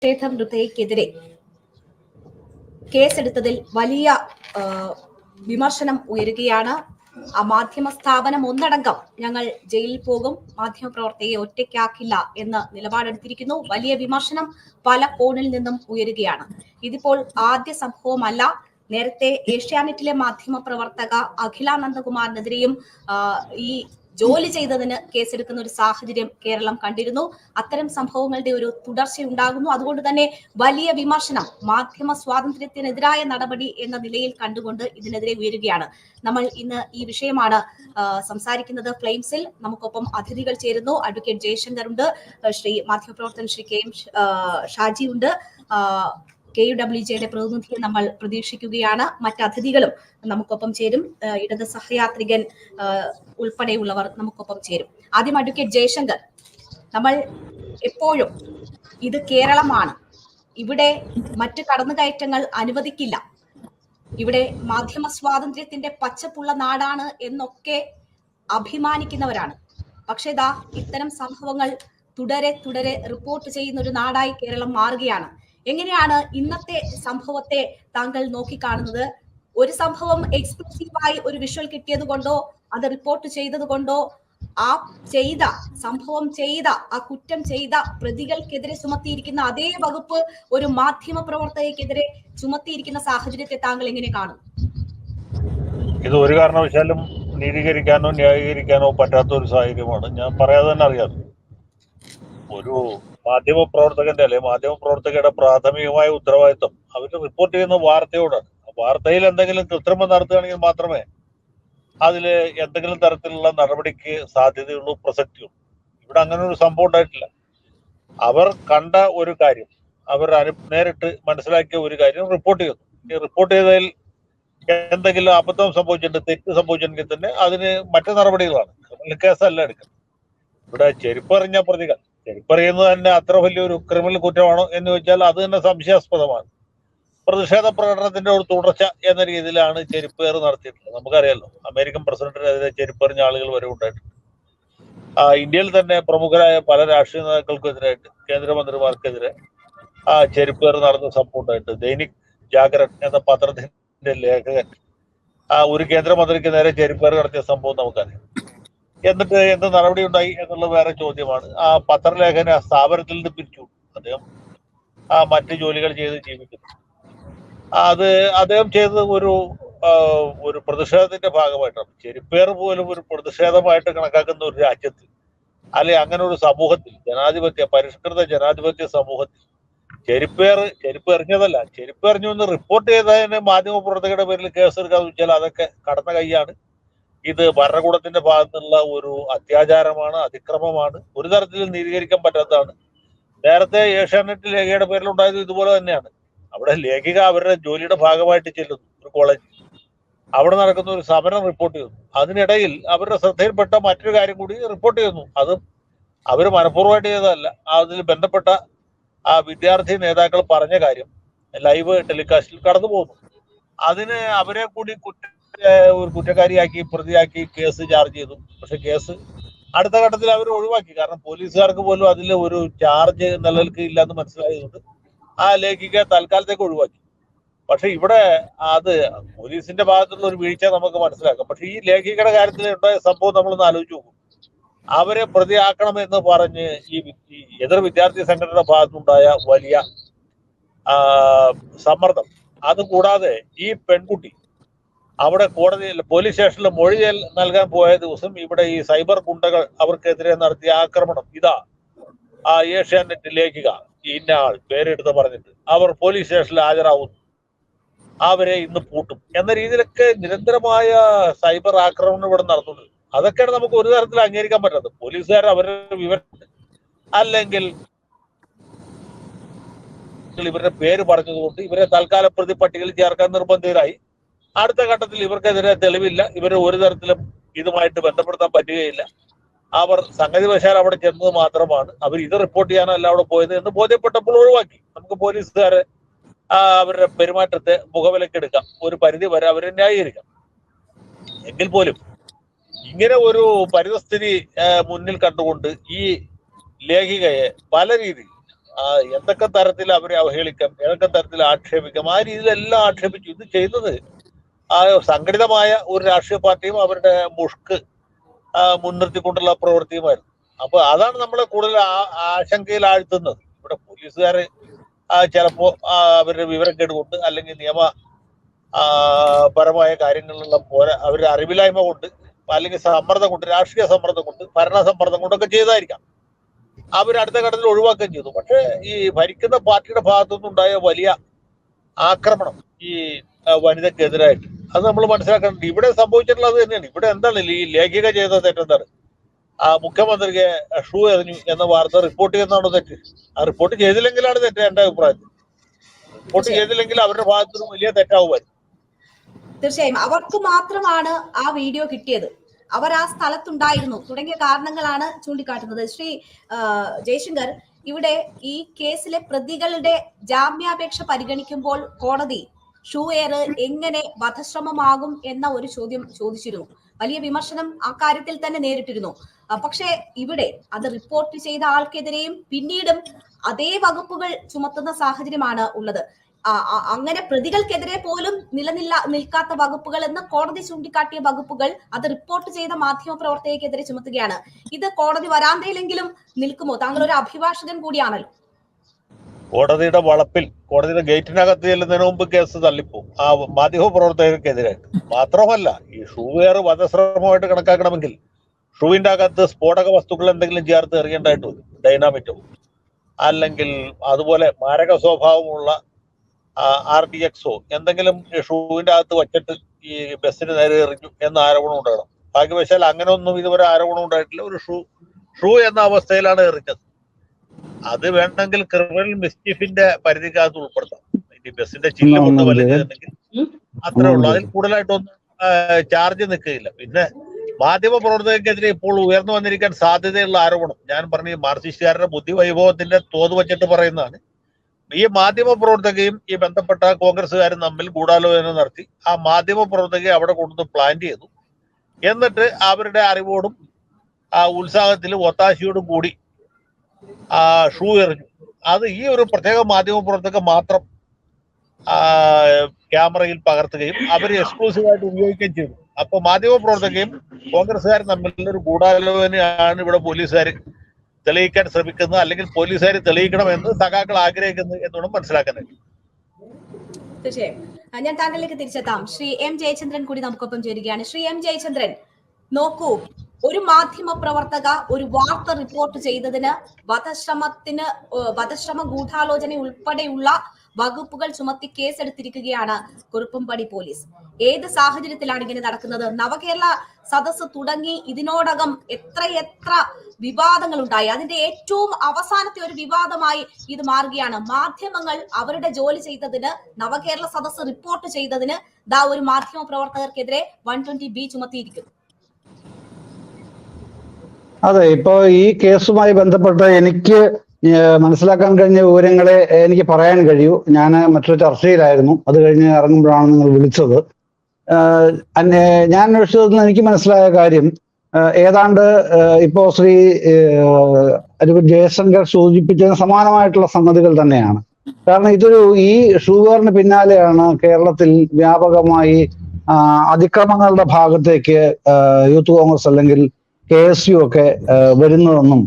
പ്രതിഷേധ വൃദ്ധയ്ക്കെതിരെ കേസെടുത്തതിൽ വലിയ വിമർശനം ഉയരുകയാണ്. ആ മാധ്യമ സ്ഥാപനം ഒന്നടങ്കം ഞങ്ങൾ ജയിലിൽ പോകും, മാധ്യമപ്രവർത്തകയെ ഒറ്റയ്ക്കാക്കില്ല എന്ന് നിലപാടെടുത്തിരിക്കുന്നു. വലിയ വിമർശനം പല കോണിൽ നിന്നും ഉയരുകയാണ്. ഇതിപ്പോൾ ആദ്യ സംഭവമല്ല. നേരത്തെ ഏഷ്യാനെറ്റിലെ മാധ്യമ പ്രവർത്തക അഖില നന്ദകുമാറിനെതിരെയും ഈ ജോലി ചെയ്തതിന് കേസെടുക്കുന്ന ഒരു സാഹചര്യം കേരളം കണ്ടിരുന്നു. അത്തരം സംഭവങ്ങളുടെ ഒരു തുടർച്ചയുണ്ടാകുന്നു. അതുകൊണ്ട് തന്നെ വലിയ വിമർശനം മാധ്യമ സ്വാതന്ത്ര്യത്തിനെതിരായ നടപടി എന്ന നിലയിൽ കണ്ടുകൊണ്ട് ഇതിനെതിരെ ഉയരുകയാണ്. നമ്മൾ ഇന്ന് ഈ വിഷയമാണ് സംസാരിക്കുന്നത്. ഫ്ലെയിംസിൽ നമുക്കൊപ്പം അതിഥികൾ ചേരുന്നു. അഡ്വക്കേറ്റ് ജയശങ്കർ ഉണ്ട്, ശ്രീ മാധ്യമപ്രവർത്തകൻ ശ്രീ കെ എം ഷാജി ഉണ്ട്, KUWJ പ്രതിനിധിയെ നമ്മൾ പ്രതീക്ഷിക്കുകയാണ്. മറ്റതിഥികളും നമുക്കൊപ്പം ചേരും. ഇടത് സഹയാത്രികൻ ഉൾപ്പെടെയുള്ളവർ നമുക്കൊപ്പം ചേരും. ആദ്യം അഡ്വക്കേറ്റ് ജയശങ്കർ, നമ്മൾ എപ്പോഴും ഇത് കേരളമാണ്, ഇവിടെ മറ്റ് കടന്നുകയറ്റങ്ങൾ അനുവദിക്കില്ല, ഇവിടെ മാധ്യമ സ്വാതന്ത്ര്യത്തിന്റെ പച്ചപ്പുള്ള നാടാണ് എന്നൊക്കെ അഭിമാനിക്കുന്നവരാണ്. പക്ഷേ ഇതാ ഇത്തരം സംഭവങ്ങൾ തുടരെ തുടരെ റിപ്പോർട്ട് ചെയ്യുന്ന ഒരു നാടായി കേരളം മാറുകയാണ്. എങ്ങനെയാണ് ഇന്നത്തെ സംഭവത്തെ താങ്കൾ നോക്കിക്കാണുന്നത്? ഒരു സംഭവം എക്സ്ക്ലൂസീവായി ഒരു വിഷ്വൽ കിട്ടിയത് കൊണ്ടോ അത് റിപ്പോർട്ട് ചെയ്തത് കൊണ്ടോ ആ സംഭവം ചെയ്ത ആ കുറ്റം ചെയ്ത പ്രതികൾക്കെതിരെ ചുമത്തിയിരിക്കുന്ന അതേ വകുപ്പ് ഒരു മാധ്യമ പ്രവർത്തകയ്ക്കെതിരെ ചുമത്തിയിരിക്കുന്ന സാഹചര്യത്തെ താങ്കൾ എങ്ങനെ കാണും? ഇത് ഒരു കാരണവശാലും നീതീകരിക്കാനോ ന്യായീകരിക്കാനോ പറ്റാത്ത ഒരു സാഹചര്യമാണ്. ഞാൻ പറയാതെ തന്നെ അറിയാം. ഒരു മാധ്യമ പ്രവർത്തകയുടെ പ്രാഥമികമായ ഉത്തരവാദിത്വം അവർ റിപ്പോർട്ട് ചെയ്യുന്ന വാർത്തയോടാണ്. വാർത്തയിൽ എന്തെങ്കിലും കൃത്രിമം നടത്തുകയാണെങ്കിൽ മാത്രമേ അതിൽ എന്തെങ്കിലും തരത്തിലുള്ള നടപടിക്ക് സാധ്യതയുള്ളൂ, പ്രസക്തിയുള്ളൂ. ഇവിടെ അങ്ങനെ ഒരു സംഭവം ഉണ്ടായിട്ടില്ല. അവർ കണ്ട ഒരു കാര്യം, അവർ നേരിട്ട് മനസ്സിലാക്കിയ ഒരു കാര്യം റിപ്പോർട്ട് ചെയ്യുന്നു. ഈ റിപ്പോർട്ട് ചെയ്തതിൽ എന്തെങ്കിലും അബദ്ധം സംഭവിച്ചിട്ടുണ്ട്, തെറ്റ് സംഭവിച്ചിട്ടുണ്ടെങ്കിൽ തന്നെ അതിന് മറ്റു നടപടികളാണ്. ക്രിമിനൽ കേസല്ല എടുക്കുന്നത്. ഇവിടെ ചെരുപ്പറിഞ്ഞ പ്രതികൾ, ചെരുപ്പറിയുന്നത് തന്നെ അത്ര വലിയൊരു ക്രിമിനൽ കുറ്റമാണോ എന്ന് ചോദിച്ചാൽ അത് തന്നെ സംശയാസ്പദമാണ്. പ്രതിഷേധ പ്രകടനത്തിന്റെ ഒരു തുടർച്ച എന്ന രീതിയിലാണ് ചെരുപ്പേറ് നടത്തിയിട്ടുള്ളത്. നമുക്കറിയാലോ, അമേരിക്കൻ പ്രസിഡന്റിനെതിരെ ചെരുപ്പറിഞ്ഞ ആളുകൾ വരെ ഉണ്ടായിട്ടുണ്ട്. ഇന്ത്യയിൽ തന്നെ പ്രമുഖരായ പല രാഷ്ട്രീയ നേതാക്കൾക്കെതിരായിട്ട്, കേന്ദ്രമന്ത്രിമാർക്കെതിരെ ചെരുപ്പേറ് നടന്ന സംഭവം ഉണ്ടായിട്ട് ദൈനിക് ജാഗരൺ എന്ന പത്രത്തിന്റെ ലേഖകൻ ഒരു കേന്ദ്രമന്ത്രിക്ക് നേരെ ചെരുപ്പേറ് നടത്തിയ സംഭവം നമുക്കറിയാം. എന്നിട്ട് എന്ത് നടപടി ഉണ്ടായി എന്നുള്ളത് വേറെ ചോദ്യമാണ്. ആ പത്രലേഖന സ്ഥാപനത്തിൽ നിന്ന് പിരിച്ചു. അദ്ദേഹം മറ്റ് ജോലികൾ ചെയ്ത് ജീവിക്കുന്നു. അത് അദ്ദേഹം ചെയ്തത് ഒരു പ്രതിഷേധത്തിന്റെ ഭാഗമായിട്ടാണ്. ചെരുപ്പേറ് പോലും ഒരു പ്രതിഷേധമായിട്ട് കണക്കാക്കുന്ന ഒരു രാജ്യത്ത്, അല്ലെ അങ്ങനെ ഒരു സമൂഹത്തിൽ, പരിഷ്കൃത ജനാധിപത്യ സമൂഹത്തിൽ ചെരുപ്പ് എറിഞ്ഞതല്ല, ചെരുപ്പ് എറിഞ്ഞു എന്ന് റിപ്പോർട്ട് ചെയ്തതിന് മാധ്യമ പ്രവർത്തകരുടെ പേരിൽ കേസെടുക്കാന്ന് വെച്ചാൽ അതൊക്കെ കടന്ന കൈയാണ്. ഇത് ഭരണകൂടത്തിന്റെ ഭാഗത്തുനിന്നുള്ള ഒരു അത്യാചാരമാണ്, അതിക്രമമാണ്, ഒരു തരത്തിലും നീതീകരിക്കാൻ പറ്റാത്തതാണ്. നേരത്തെ ഏഷ്യാനെറ്റ് ലേഖയുടെ പേരിലുണ്ടായത് ഇതുപോലെ തന്നെയാണ്. അവിടെ ലേഖിക അവരുടെ ജോലിയുടെ ഭാഗമായിട്ട് ചെല്ലുന്നു ഒരു കോളേജ്, അവിടെ നടക്കുന്ന ഒരു സമരം റിപ്പോർട്ട് ചെയ്യുന്നു. അതിനിടയിൽ അവരുടെ ശ്രദ്ധയിൽപ്പെട്ട മറ്റൊരു കാര്യം കൂടി റിപ്പോർട്ട് ചെയ്യുന്നു. അത് അവർ മനഃപൂർവ്വമായിട്ട് ചെയ്തതല്ല. അതിൽ ബന്ധപ്പെട്ട ആ വിദ്യാർത്ഥി നേതാക്കൾ പറഞ്ഞ കാര്യം ലൈവ് ടെലികാസ്റ്റിൽ കടന്നു പോകുന്നു. അതിന് അവരെ കൂടി ഒരു കുറ്റക്കാരിയാക്കി, പ്രതിയാക്കി കേസ് ചാർജ് ചെയ്തു. പക്ഷെ കേസ് അടുത്ത ഘട്ടത്തിൽ അവർ ഒഴിവാക്കി. കാരണം പോലീസുകാർക്ക് പോലും അതിൽ ഒരു ചാർജ് നിലനിൽക്കില്ല എന്ന് മനസ്സിലായതുകൊണ്ട് ആ ലേഖിക തൽക്കാലത്തേക്ക് ഒഴിവാക്കി. പക്ഷെ ഇവിടെ അത് പോലീസിന്റെ ഭാഗത്തുള്ള ഒരു വീഴ്ച നമുക്ക് മനസ്സിലാക്കാം. പക്ഷെ ഈ ലേഖികയുടെ കാര്യത്തിൽ ഉണ്ടായ സംഭവം നമ്മളൊന്ന് ആലോചിച്ച് നോക്കും. അവരെ പ്രതിയാക്കണമെന്ന് പറഞ്ഞ് ഈ എതിർ വിദ്യാർത്ഥി സംഘടനയുടെ ഭാഗത്തുണ്ടായ വലിയ സമ്മർദ്ദം, അതുകൂടാതെ ഈ പെൺകുട്ടി അവിടെ പോലീസ് സ്റ്റേഷനിൽ മൊഴി നൽകാൻ പോയ ദിവസം ഇവിടെ ഈ സൈബർ ഗുണ്ടകൾ അവർക്കെതിരെ നടത്തിയ ആക്രമണം, ഏഷ്യാനെറ്റ് ലേഖിക ഇന്ന ആൾ പേരെടുത്ത് പറഞ്ഞിട്ട് അവർ പോലീസ് സ്റ്റേഷനിൽ ഹാജരാകുന്നു, അവരെ ഇന്ന് പൂട്ടും എന്ന രീതിയിലൊക്കെ നിരന്തരമായ സൈബർ ആക്രമണം ഇവിടെ നടത്തുന്നുണ്ട്. അതൊക്കെയാണ് നമുക്ക് ഒരു തരത്തിൽ അംഗീകരിക്കാൻ പറ്റാത്തത്. പോലീസുകാർ അവരുടെ വിവരം അല്ലെങ്കിൽ ഇവരുടെ പേര് പറഞ്ഞതുകൊണ്ട് ഇവരെ തൽക്കാല പ്രതി പട്ടികയിൽ ചേർക്കാൻ നിർബന്ധിതരായി. അടുത്ത ഘട്ടത്തിൽ ഇവർക്കെതിരെ തെളിവില്ല, ഇവരെ ഒരു തരത്തിലും ഇതുമായിട്ട് ബന്ധപ്പെടുത്താൻ പറ്റുകയില്ല. അവർ സംഗതി വശാൽ അവിടെ ചെന്നത് മാത്രമാണ്, അവർ ഇത് റിപ്പോർട്ട് ചെയ്യാനല്ല അവിടെ പോയത് എന്ന് ബോധ്യപ്പെട്ടപ്പോൾ ഒഴിവാക്കി. നമുക്ക് പോലീസുകാരെ അവരുടെ പെരുമാറ്റത്തെ മുഖവിലക്കെടുക്കാം, ഒരു പരിധി വരെ അവരെ ന്യായീകരിക്കാം. എങ്കിൽ പോലും ഇങ്ങനെ ഒരു പരിതസ്ഥിതി മുന്നിൽ കണ്ടുകൊണ്ട് ഈ ലേഖികയെ പല രീതിയിൽ എന്തൊക്കെ തരത്തിൽ അവരെ അവഹേളിക്കാം, ഏതൊക്കെ തരത്തിൽ ആക്ഷേപിക്കാം, ആ രീതിയിലെല്ലാം ആക്ഷേപിച്ചു. ഇത് ചെയ്തത് സംഘടിതമായ ഒരു രാഷ്ട്രീയ പാർട്ടിയും അവരുടെ മുഷ്ക് മുൻനിർത്തിക്കൊണ്ടുള്ള പ്രവൃത്തിയുമായിരുന്നു. അപ്പൊ അതാണ് നമ്മളെ കൂടുതൽ ആശങ്കയിൽ ആഴ്ത്തുന്നത്. ഇവിടെ പോലീസുകാർ ചിലപ്പോ അവരുടെ വിവരക്കേട് കൊണ്ട് അല്ലെങ്കിൽ നിയമ പരമായ കാര്യങ്ങളിലുള്ള അവരുടെ അറിവില്ലായ്മ കൊണ്ട് അല്ലെങ്കിൽ സമ്മർദ്ദം കൊണ്ട്, രാഷ്ട്രീയ സമ്മർദ്ദം കൊണ്ട്, ഭരണ സമ്മർദ്ദം കൊണ്ടൊക്കെ ചെയ്തായിരിക്കാം അവർ അടുത്ത ഘട്ടത്തിൽ ഒഴിവാക്കുകയും ചെയ്തു. പക്ഷെ ഈ ഭരിക്കുന്ന പാർട്ടിയുടെ ഭാഗത്തുനിന്നുണ്ടായ വലിയ ആക്രമണം ഈ വനിതക്കെതിരായിട്ട് അത് നമ്മൾ മനസ്സിലാക്കേണ്ടത്. ഇവിടെ സംഭവിച്ചിട്ടുള്ളത് തന്നെയാണ്. ഇവിടെ എന്താണ് ഈ ലേഖിക ചെയ്ത തെറ്റെന്താണ്? മുഖ്യമന്ത്രിക്ക് ഷൂ എറിഞ്ഞു എന്ന വാർത്ത റിപ്പോർട്ട് ചെയ്യുന്നതാണോ തെറ്റ്? ആ റിപ്പോർട്ട് ചെയ്തില്ലെങ്കിലാണ് തെറ്റ് എന്റെ അഭിപ്രായത്തിൽ. റിപ്പോർട്ട് ചെയ്തില്ലെങ്കിൽ അവരുടെ ഭാഗത്തുനിന്ന് വലിയ തെറ്റാവുമായിരുന്നു. തീർച്ചയായും അവർക്ക് മാത്രമാണ് ആ വീഡിയോ കിട്ടിയത്, അവർ ആ സ്ഥലത്തുണ്ടായിരുന്നു തുടങ്ങിയ കാരണങ്ങളാണ് ചൂണ്ടിക്കാട്ടുന്നത്. ശ്രീ ജയശങ്കർ, ഇവിടെ ഈ കേസിലെ പ്രതികളുടെ ജാമ്യാപേക്ഷ പരിഗണിക്കുമ്പോൾ കോടതി ഷൂ എയർ എങ്ങനെ വധശ്രമമാകും എന്ന ഒരു ചോദ്യം ചോദിച്ചിരുന്നു. വലിയ വിമർശനം ആ കാര്യത്തിൽ തന്നെ നേരിട്ടിരുന്നു. പക്ഷേ ഇവിടെ അത് റിപ്പോർട്ട് ചെയ്ത ആൾക്കെതിരെയും പിന്നീടും അതേ വകുപ്പുകൾ ചുമത്തുന്ന സാഹചര്യമാണ് ഉള്ളത്. അങ്ങനെ പ്രതികൾക്കെതിരെ പോലും നിൽക്കാത്ത വകുപ്പുകൾ എന്ന് കോടതി ചൂണ്ടിക്കാട്ടിയ വകുപ്പുകൾ അത് റിപ്പോർട്ട് ചെയ്ത മാധ്യമ പ്രവർത്തകർക്കെതിരെ ചുമത്തുകയാണ്. ഇത് കോടതി വരാന്തയിലെങ്കിലും നിൽക്കുമോ? താങ്കൾ ഒരു അഭിഭാഷകൻ കൂടിയാണല്ലോ. കോടതിയുടെ വളപ്പിൽ, കോടതിയുടെ ഗേറ്റിനകത്ത് ചെല്ലുന്നതിന് മുമ്പ് കേസ് തള്ളിപ്പോവും ആ മാധ്യമ പ്രവർത്തകർക്കെതിരായിട്ട്. മാത്രമല്ല, ഈ ഷൂ വെയർ വധശ്രമമായിട്ട് കണക്കാക്കണമെങ്കിൽ ഷൂവിന്റെ അകത്ത് സ്ഫോടക വസ്തുക്കൾ എന്തെങ്കിലും ചേർത്ത് എറിയേണ്ടതായിട്ട് വരും, ഡൈനാമിറ്റോ അല്ലെങ്കിൽ അതുപോലെ മാരക സ്വഭാവമുള്ള RDXO എന്തെങ്കിലും ഷൂവിന്റെ അകത്ത് വച്ചിട്ട് ഈ ബസ്സിന് നേരെ എറിഞ്ഞു എന്ന ആരോപണം ഉണ്ടാകണം. ഭാഗ്യവശാൽ അങ്ങനെ ഒന്നും ഇതുവരെ ആരോപണം ഉണ്ടായിട്ടില്ല. ഒരു ഷൂ എന്ന അവസ്ഥയിലാണ് എറിഞ്ഞത്. അത് വേണമെങ്കിൽ ക്രിമിനൽ മിസ്ചീഫിന്റെ പരിധിക്കകത്ത് ഉൾപ്പെടുത്താം. ഈ ബസ്സിന്റെ ചില്ല് കൊണ്ട് വലിച്ചിട്ടുണ്ടെങ്കിൽ അത്രേ ഉള്ളൂ. അതിൽ കൂടുതലായിട്ടൊന്നും ചാർജ് നിൽക്കുകയില്ല. പിന്നെ മാധ്യമ പ്രവർത്തകർക്കെതിരെ ഇപ്പോൾ ഉയർന്നു വന്നിരിക്കാൻ സാധ്യതയുള്ള ആരോപണം, ഞാൻ പറഞ്ഞ മാർക്സിസ്റ്റുകാരുടെ ബുദ്ധി വൈഭവത്തിന്റെ തോത് വച്ചിട്ട് പറയുന്നതാണ്. ഈ മാധ്യമ പ്രവർത്തകയും ഈ ബന്ധപ്പെട്ട കോൺഗ്രസ്സുകാരും തമ്മിൽ ഗൂഢാലോചന നടത്തി ആ മാധ്യമ പ്രവർത്തകയെ അവിടെ കൊണ്ടുവന്ന് പ്ലാൻ ചെയ്തു. എന്നിട്ട് അവരുടെ അറിവോടും ഉത്സാഹത്തിലും ഒത്താശയോടും കൂടി ഷൂ എറിഞ്ഞു. അത് ഈ ഒരു പ്രത്യേക മാധ്യമ പ്രവർത്തക മാത്രം ക്യാമറയിൽ പകർത്തുകയും അവർ എക്സ്ക്ലൂസീവായിട്ട് ഉപയോഗിക്കുകയും ചെയ്തു. അപ്പൊ മാധ്യമ പ്രവർത്തകയും കോൺഗ്രസ്സുകാരും തമ്മിലുള്ള ഒരു ഗൂഢാലോചനയാണ് ഇവിടെ പോലീസുകാർ തെളിയിക്കാൻ ശ്രമിക്കുന്നത്, അല്ലെങ്കിൽ പോലീസുകാർ തെളിയിക്കണമെന്ന് സഖാക്കൾ ആഗ്രഹിക്കുന്നത് എന്നുകൂടെ മനസ്സിലാക്കാനായിട്ട്. തീർച്ചയായും ഞാൻ താങ്കളിലേക്ക് തിരിച്ചെത്താം. ശ്രീ M ജയചന്ദ്രൻ കൂടി നമുക്കൊപ്പം ചേരുകയാണ്. ശ്രീ M ജയചന്ദ്രൻ, നോക്കൂ, ഒരു മാധ്യമ പ്രവർത്തക ഒരു വാർത്ത റിപ്പോർട്ട് ചെയ്തതിന് വധശ്രമ ഗൂഢാലോചന ഉൾപ്പെടെയുള്ള വകുപ്പുകൾ ചുമത്തി കേസെടുത്തിരിക്കുകയാണ് കുറുപ്പുംപടി പോലീസ്. ഏത് സാഹചര്യത്തിലാണ് ഇങ്ങനെ നടക്കുന്നത്? നവകേരള സദസ്സ് തുടങ്ങി ഇതിനോടകം എത്ര വിവാദങ്ങൾ ഉണ്ടായി. അതിന്റെ ഏറ്റവും അവസാനത്തെ ഒരു വിവാദമായി ഇത് മാറുകയാണ്. മാധ്യമങ്ങൾ അവരുടെ ജോലി ചെയ്തതിന്, നവകേരള സദസ്സ് റിപ്പോർട്ട് ചെയ്തതിന് ഒരു മാധ്യമ പ്രവർത്തകർക്കെതിരെ 120B ചുമത്തിയിരിക്കുന്നു. അതെ, ഇപ്പൊ ഈ കേസുമായി ബന്ധപ്പെട്ട് എനിക്ക് മനസ്സിലാക്കാൻ കഴിഞ്ഞ വിവരങ്ങളെ എനിക്ക് പറയാൻ കഴിയൂ. ഞാൻ മറ്റൊരു ചർച്ചയിലായിരുന്നു, അത് കഴിഞ്ഞ് ഇറങ്ങുമ്പോഴാണ് നിങ്ങൾ വിളിച്ചത്. ഞാൻ അന്വേഷിച്ചതെന്ന് എനിക്ക് മനസ്സിലായ കാര്യം ഏതാണ്ട് ഇപ്പോ ശ്രീ ജയശങ്കർ സൂചിപ്പിച്ചതിന് സമാനമായിട്ടുള്ള സംഗതികൾ തന്നെയാണ്. കാരണം ഈ ഷൂവറിന് പിന്നാലെയാണ് കേരളത്തിൽ വ്യാപകമായി അതിക്രമങ്ങളുടെ ഭാഗത്തേക്ക് യൂത്ത് കോൺഗ്രസ് അല്ലെങ്കിൽ KSU ഒക്കെ വരുന്നതെന്നും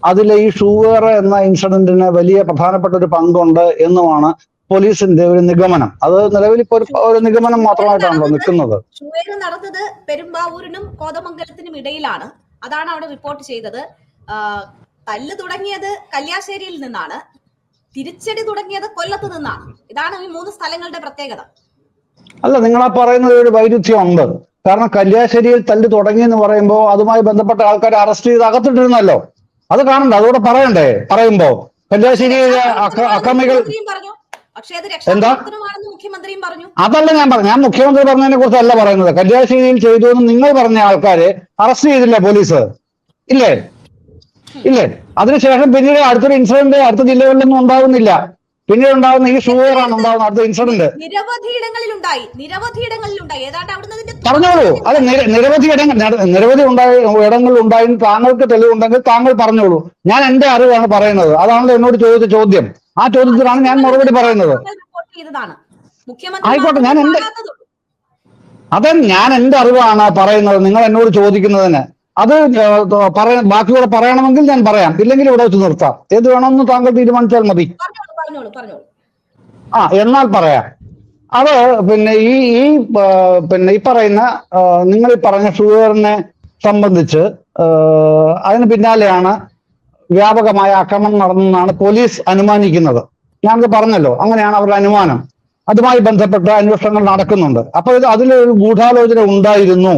അതിലെ ഈ ഷൂവർ എന്ന ഇൻസിഡന്റിന് വലിയ പ്രധാനപ്പെട്ട ഒരു പങ്കുണ്ട് എന്നുമാണ് പോലീസിന്റെ ഒരു നിഗമനം. അത് നിലവിൽ ഇപ്പോൾ ഒരു നിഗമനം മാത്രമായിട്ടാണല്ലോ നിൽക്കുന്നത്. ഷൂവർ നടന്നത് പെരുമ്പാവൂരിനും കോതമംഗലത്തിനും ഇടയിലാണ്. അതാണ് അവിടെ റിപ്പോർട്ട് ചെയ്തത്. തല്ല് തുടങ്ങിയത് കല്യാശ്ശേരിയിൽ നിന്നാണ്, തിരിച്ചടി തുടങ്ങിയത് കൊല്ലത്ത് നിന്നാണ്. ഇതാണ് ഈ 3 സ്ഥലങ്ങളുടെ പ്രത്യേകത. അല്ല, നിങ്ങളാ പറയുന്നത് ഒരു വൈരുദ്ധ്യം ഉണ്ട്. കാരണം കല്യാശ്ശേരിയിൽ തല്ല് തുടങ്ങിയെന്ന് പറയുമ്പോൾ അതുമായി ബന്ധപ്പെട്ട ആൾക്കാരെ അറസ്റ്റ് ചെയ്ത് അകത്തിട്ടിരുന്നല്ലോ. അത് കാണണ്ട, അതുകൂടെ പറയണ്ടേ? പറയുമ്പോ കല്യാശ്ശേരിയിലെ അക്രമികൾ എന്താ? അതല്ല ഞാൻ പറഞ്ഞു. ഞാൻ മുഖ്യമന്ത്രി പറഞ്ഞതിനെ കുറിച്ചല്ല പറയുന്നത്. കല്യാശ്ശേരിയിൽ ചെയ്തു എന്ന് നിങ്ങൾ പറഞ്ഞ ആൾക്കാരെ അറസ്റ്റ് ചെയ്തില്ല പോലീസ്? ഇല്ലേ? അതിനുശേഷം പിന്നീട് അടുത്തൊരു ഇൻസിഡന്റ് അടുത്ത ജില്ലകളിലൊന്നും ഉണ്ടാകുന്നില്ല. പിന്നീട് ഉണ്ടാകുന്ന ഈ ഷുവറാണ് ഉണ്ടാകുന്ന അടുത്ത ഇൻസിഡന്റ്. നിരവധി ഇടങ്ങളിലുണ്ടായി ഏതാണ്ട് അവിടുന്ന് പറഞ്ഞോളൂ. അത് നിരവധി ഇടങ്ങളിൽ ഉണ്ടായി താങ്കൾക്ക് തെളിവുണ്ടെങ്കിൽ താങ്കൾ പറഞ്ഞോളൂ. ഞാൻ എന്റെ അറിവാണ് പറയുന്നത്. അതാണല്ലോ എന്നോട് ചോദിച്ച ചോദ്യം. ആ ചോദ്യത്തിനാണ് ഞാൻ മറുപടി പറയുന്നത്. ആയിക്കോട്ടെ, ഞാൻ എന്റെ അറിവാണ് പറയുന്നത്. നിങ്ങൾ എന്നോട് ചോദിക്കുന്നതിന് അത് ബാക്കിയൂടെ പറയണമെങ്കിൽ ഞാൻ പറയാം, ഇല്ലെങ്കിൽ ഇവിടെ വെച്ച് നിർത്താം. ഏത് വേണമെന്ന് താങ്കൾ തീരുമാനിച്ചാൽ മതി. എന്നാൽ പറയാം. അത് പിന്നെ ഈ പറയുന്ന നിങ്ങൾ ഈ പറഞ്ഞ ഷുഗറിനെ സംബന്ധിച്ച് അതിന് പിന്നാലെയാണ് വ്യാപകമായ ആക്രമണം നടന്നെന്നാണ് പോലീസ് അനുമാനിക്കുന്നത്. ഞാനത് പറഞ്ഞല്ലോ, അങ്ങനെയാണ് അവരുടെ അനുമാനം. അതുമായി ബന്ധപ്പെട്ട അന്വേഷണങ്ങൾ നടക്കുന്നുണ്ട്. അപ്പൊ അതിലൊരു ഗൂഢാലോചന ഉണ്ടായിരുന്നു.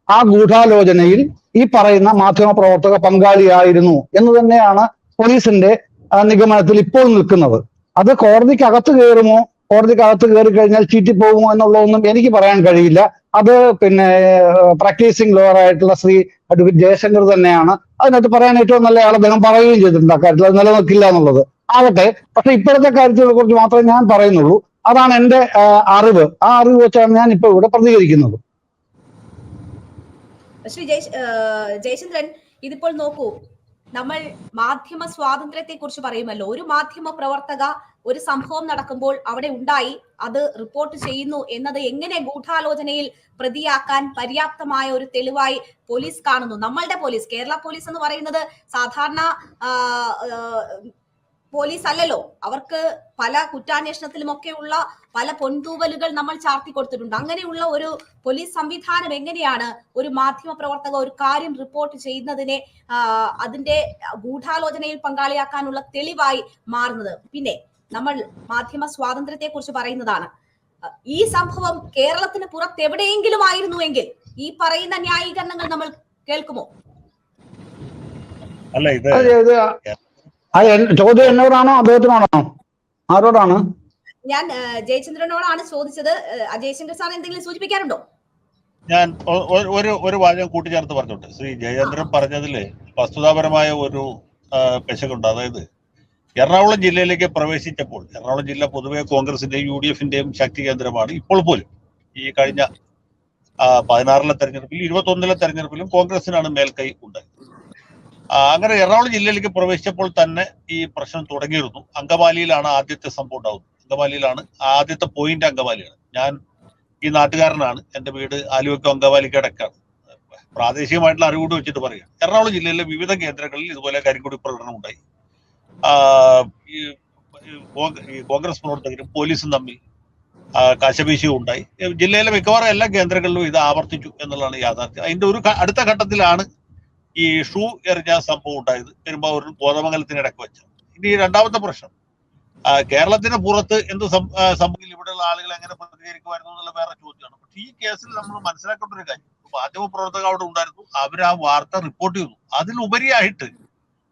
ആ ഗൂഢാലോചനയിൽ ഈ പറയുന്ന മാധ്യമപ്രവർത്തക പങ്കാളിയായിരുന്നു എന്ന് തന്നെയാണ് പോലീസിന്റെ നിഗമനത്തിൽ ഇപ്പോൾ നിൽക്കുന്നത്. അത് കോടതിക്കകത്ത് കയറുമോ, കോടതിക്കകത്ത് കയറി കഴിഞ്ഞാൽ ചീറ്റിപ്പോകുമോ എന്നുള്ളതൊന്നും എനിക്ക് പറയാൻ കഴിയില്ല. അത് പിന്നെ പ്രാക്ടീസിങ് ലോയർ ആയിട്ടുള്ള ശ്രീ അഡ്വക്കേറ്റ് ജയശങ്കർ തന്നെയാണ് അതിനകത്ത് പറയാൻ ഏറ്റവും നല്ല ആൾ. അദ്ദേഹം പറയുകയും ചെയ്തിട്ടുണ്ട് അക്കാര്യത്തിൽ അത് നിലനിൽക്കില്ല എന്നുള്ളത്. ആകട്ടെ, പക്ഷെ ഇപ്പോഴത്തെ കാര്യത്തിനെ കുറിച്ച് മാത്രമേ ഞാൻ പറയുന്നുള്ളൂ. അതാണ് എന്റെ അറിവ്. ആ അറിവ് വെച്ചാണ് ഞാൻ ഇപ്പൊ ഇവിടെ പ്രതികരിക്കുന്നത്. ശ്രീ ജയചന്ദ്രൻ, ഇതിപ്പോൾ നോക്കൂ, നമ്മൾ മാധ്യമ സ്വാതന്ത്ര്യത്തെ കുറിച്ച് പറയുമല്ലോ. ഒരു മാധ്യമ പ്രവർത്തക ഒരു സംഭവം നടക്കുമ്പോൾ അവിടെ ഉണ്ടായി, അത് റിപ്പോർട്ട് ചെയ്യുന്നു എന്നത് എങ്ങനെ ഗൂഢാലോചനയിൽ പ്രതിയാക്കാൻ പര്യാപ്തമായ ഒരു തെളിവായി പോലീസ് കാണുന്നു? നമ്മളുടെ പോലീസ്, കേരള പോലീസ് എന്ന് പറയുന്നത് സാധാരണ പോലീസ് അല്ലല്ലോ. അവർക്ക് പല കുറ്റാന്വേഷണത്തിലുമൊക്കെ ഉള്ള പല പൊൻതൂവലുകൾ നമ്മൾ ചാർത്തി കൊടുത്തിട്ടുണ്ട്. അങ്ങനെയുള്ള ഒരു പോലീസ് സംവിധാനം എങ്ങനെയാണ് ഒരു മാധ്യമ പ്രവർത്തക ഒരു കാര്യം റിപ്പോർട്ട് ചെയ്യുന്നതിനെ അതിന്റെ ഗൂഢാലോചനയിൽ പങ്കാളിയാക്കാനുള്ള തെളിവായി മാറുന്നത്? പിന്നെ നമ്മൾ മാധ്യമ സ്വാതന്ത്ര്യത്തെ കുറിച്ച് പറയുന്നതാണ്. ഈ സംഭവം കേരളത്തിന് പുറത്തെവിടെയെങ്കിലും ആയിരുന്നുവെങ്കിൽ ഈ പറയുന്ന ന്യായീകരണങ്ങൾ നമ്മൾ കേൾക്കുമോ? അല്ല, ഇത് ചോദ്യം എന്നോടാണോ അദ്ദേഹത്തിനോടാണോ, ആരോടാണ്? ഞാൻ ജയചന്ദ്രനോടാണ് ചോദിച്ചത്. ജയശങ്കർ സാർ എന്തെങ്കിലും സൂചിപ്പിക്കാറുണ്ടോ? ഞാൻ ഒരു വാചകം കൂട്ടിച്ചേർത്ത് പറഞ്ഞോട്ടെ. ശ്രീ ജയചന്ദ്രൻ പറഞ്ഞതില് വസ്തുതാപരമായ ഒരു പെശകുണ്ട്. അതായത് എറണാകുളം ജില്ലയിലേക്ക് പ്രവേശിച്ചപ്പോൾ, എറണാകുളം ജില്ല പൊതുവെ കോൺഗ്രസിന്റെയും UDF-ന്റെയും ശക്തി കേന്ദ്രമാണ്. ഇപ്പോൾ പോലും ഈ കഴിഞ്ഞ 16-ലെ തെരഞ്ഞെടുപ്പിൽ 21-ലെ തെരഞ്ഞെടുപ്പിലും കോൺഗ്രസിനാണ് മേൽക്കൈ ഉണ്ടായത്. അങ്ങനെ എറണാകുളം ജില്ലയിലേക്ക് പ്രവേശിച്ചപ്പോൾ തന്നെ ഈ പ്രശ്നം തുടങ്ങിയിരുന്നു. അങ്കമാലിയിലാണ് ആദ്യത്തെ സംഭവം ഉണ്ടാകുന്നത്. അങ്കമാലിയിലാണ് ആദ്യത്തെ പോയിന്റ്. അങ്കമാലിയാണ്. ഞാൻ ഈ നാട്ടുകാരനാണ്. എൻ്റെ വീട് ആലുവയ്ക്കും അങ്കമാലിക്ക് ഇടയ്ക്കാണ്. പ്രാദേശികമായിട്ടുള്ള അറിവൂട് വെച്ചിട്ട് പറയാം. എറണാകുളം ജില്ലയിലെ വിവിധ കേന്ദ്രങ്ങളിൽ ഇതുപോലെ കരിങ്കൊടി പ്രകടനം ഉണ്ടായി. ഈ കോൺഗ്രസ് പ്രവർത്തകരും പോലീസും തമ്മിൽ കശപീശയും ഉണ്ടായി. ജില്ലയിലെ മിക്കവാറും എല്ലാ കേന്ദ്രങ്ങളിലും ഇത് ആവർത്തിച്ചു എന്നുള്ളതാണ് യാഥാർത്ഥ്യം. അതിന്റെ ഒരു അടുത്ത ഘട്ടത്തിലാണ് ഈ ഷൂ എറിഞ്ഞ സംഭവം ഉണ്ടായത്, പെരുമ്പാവൂരിൽ കോതമംഗലത്തിനിടയ്ക്ക് വെച്ച. ഇനി രണ്ടാമത്തെ പ്രശ്നം, കേരളത്തിന് പുറത്ത് എന്ത് സംഭവിക്കില്ല, ഇവിടെയുള്ള ആളുകൾ എങ്ങനെ പ്രതികരിക്കുമായിരുന്നു എന്നുള്ള വേറെ ചോദ്യമാണ്. പക്ഷെ ഈ കേസിൽ നമ്മൾ മനസ്സിലാക്കേണ്ട ഒരു കാര്യം, മാധ്യമ പ്രവർത്തകർ അവിടെ ഉണ്ടായിരുന്നു, അവർ ആ വാർത്ത റിപ്പോർട്ട് ചെയ്തു. അതിലുപരിയായിട്ട്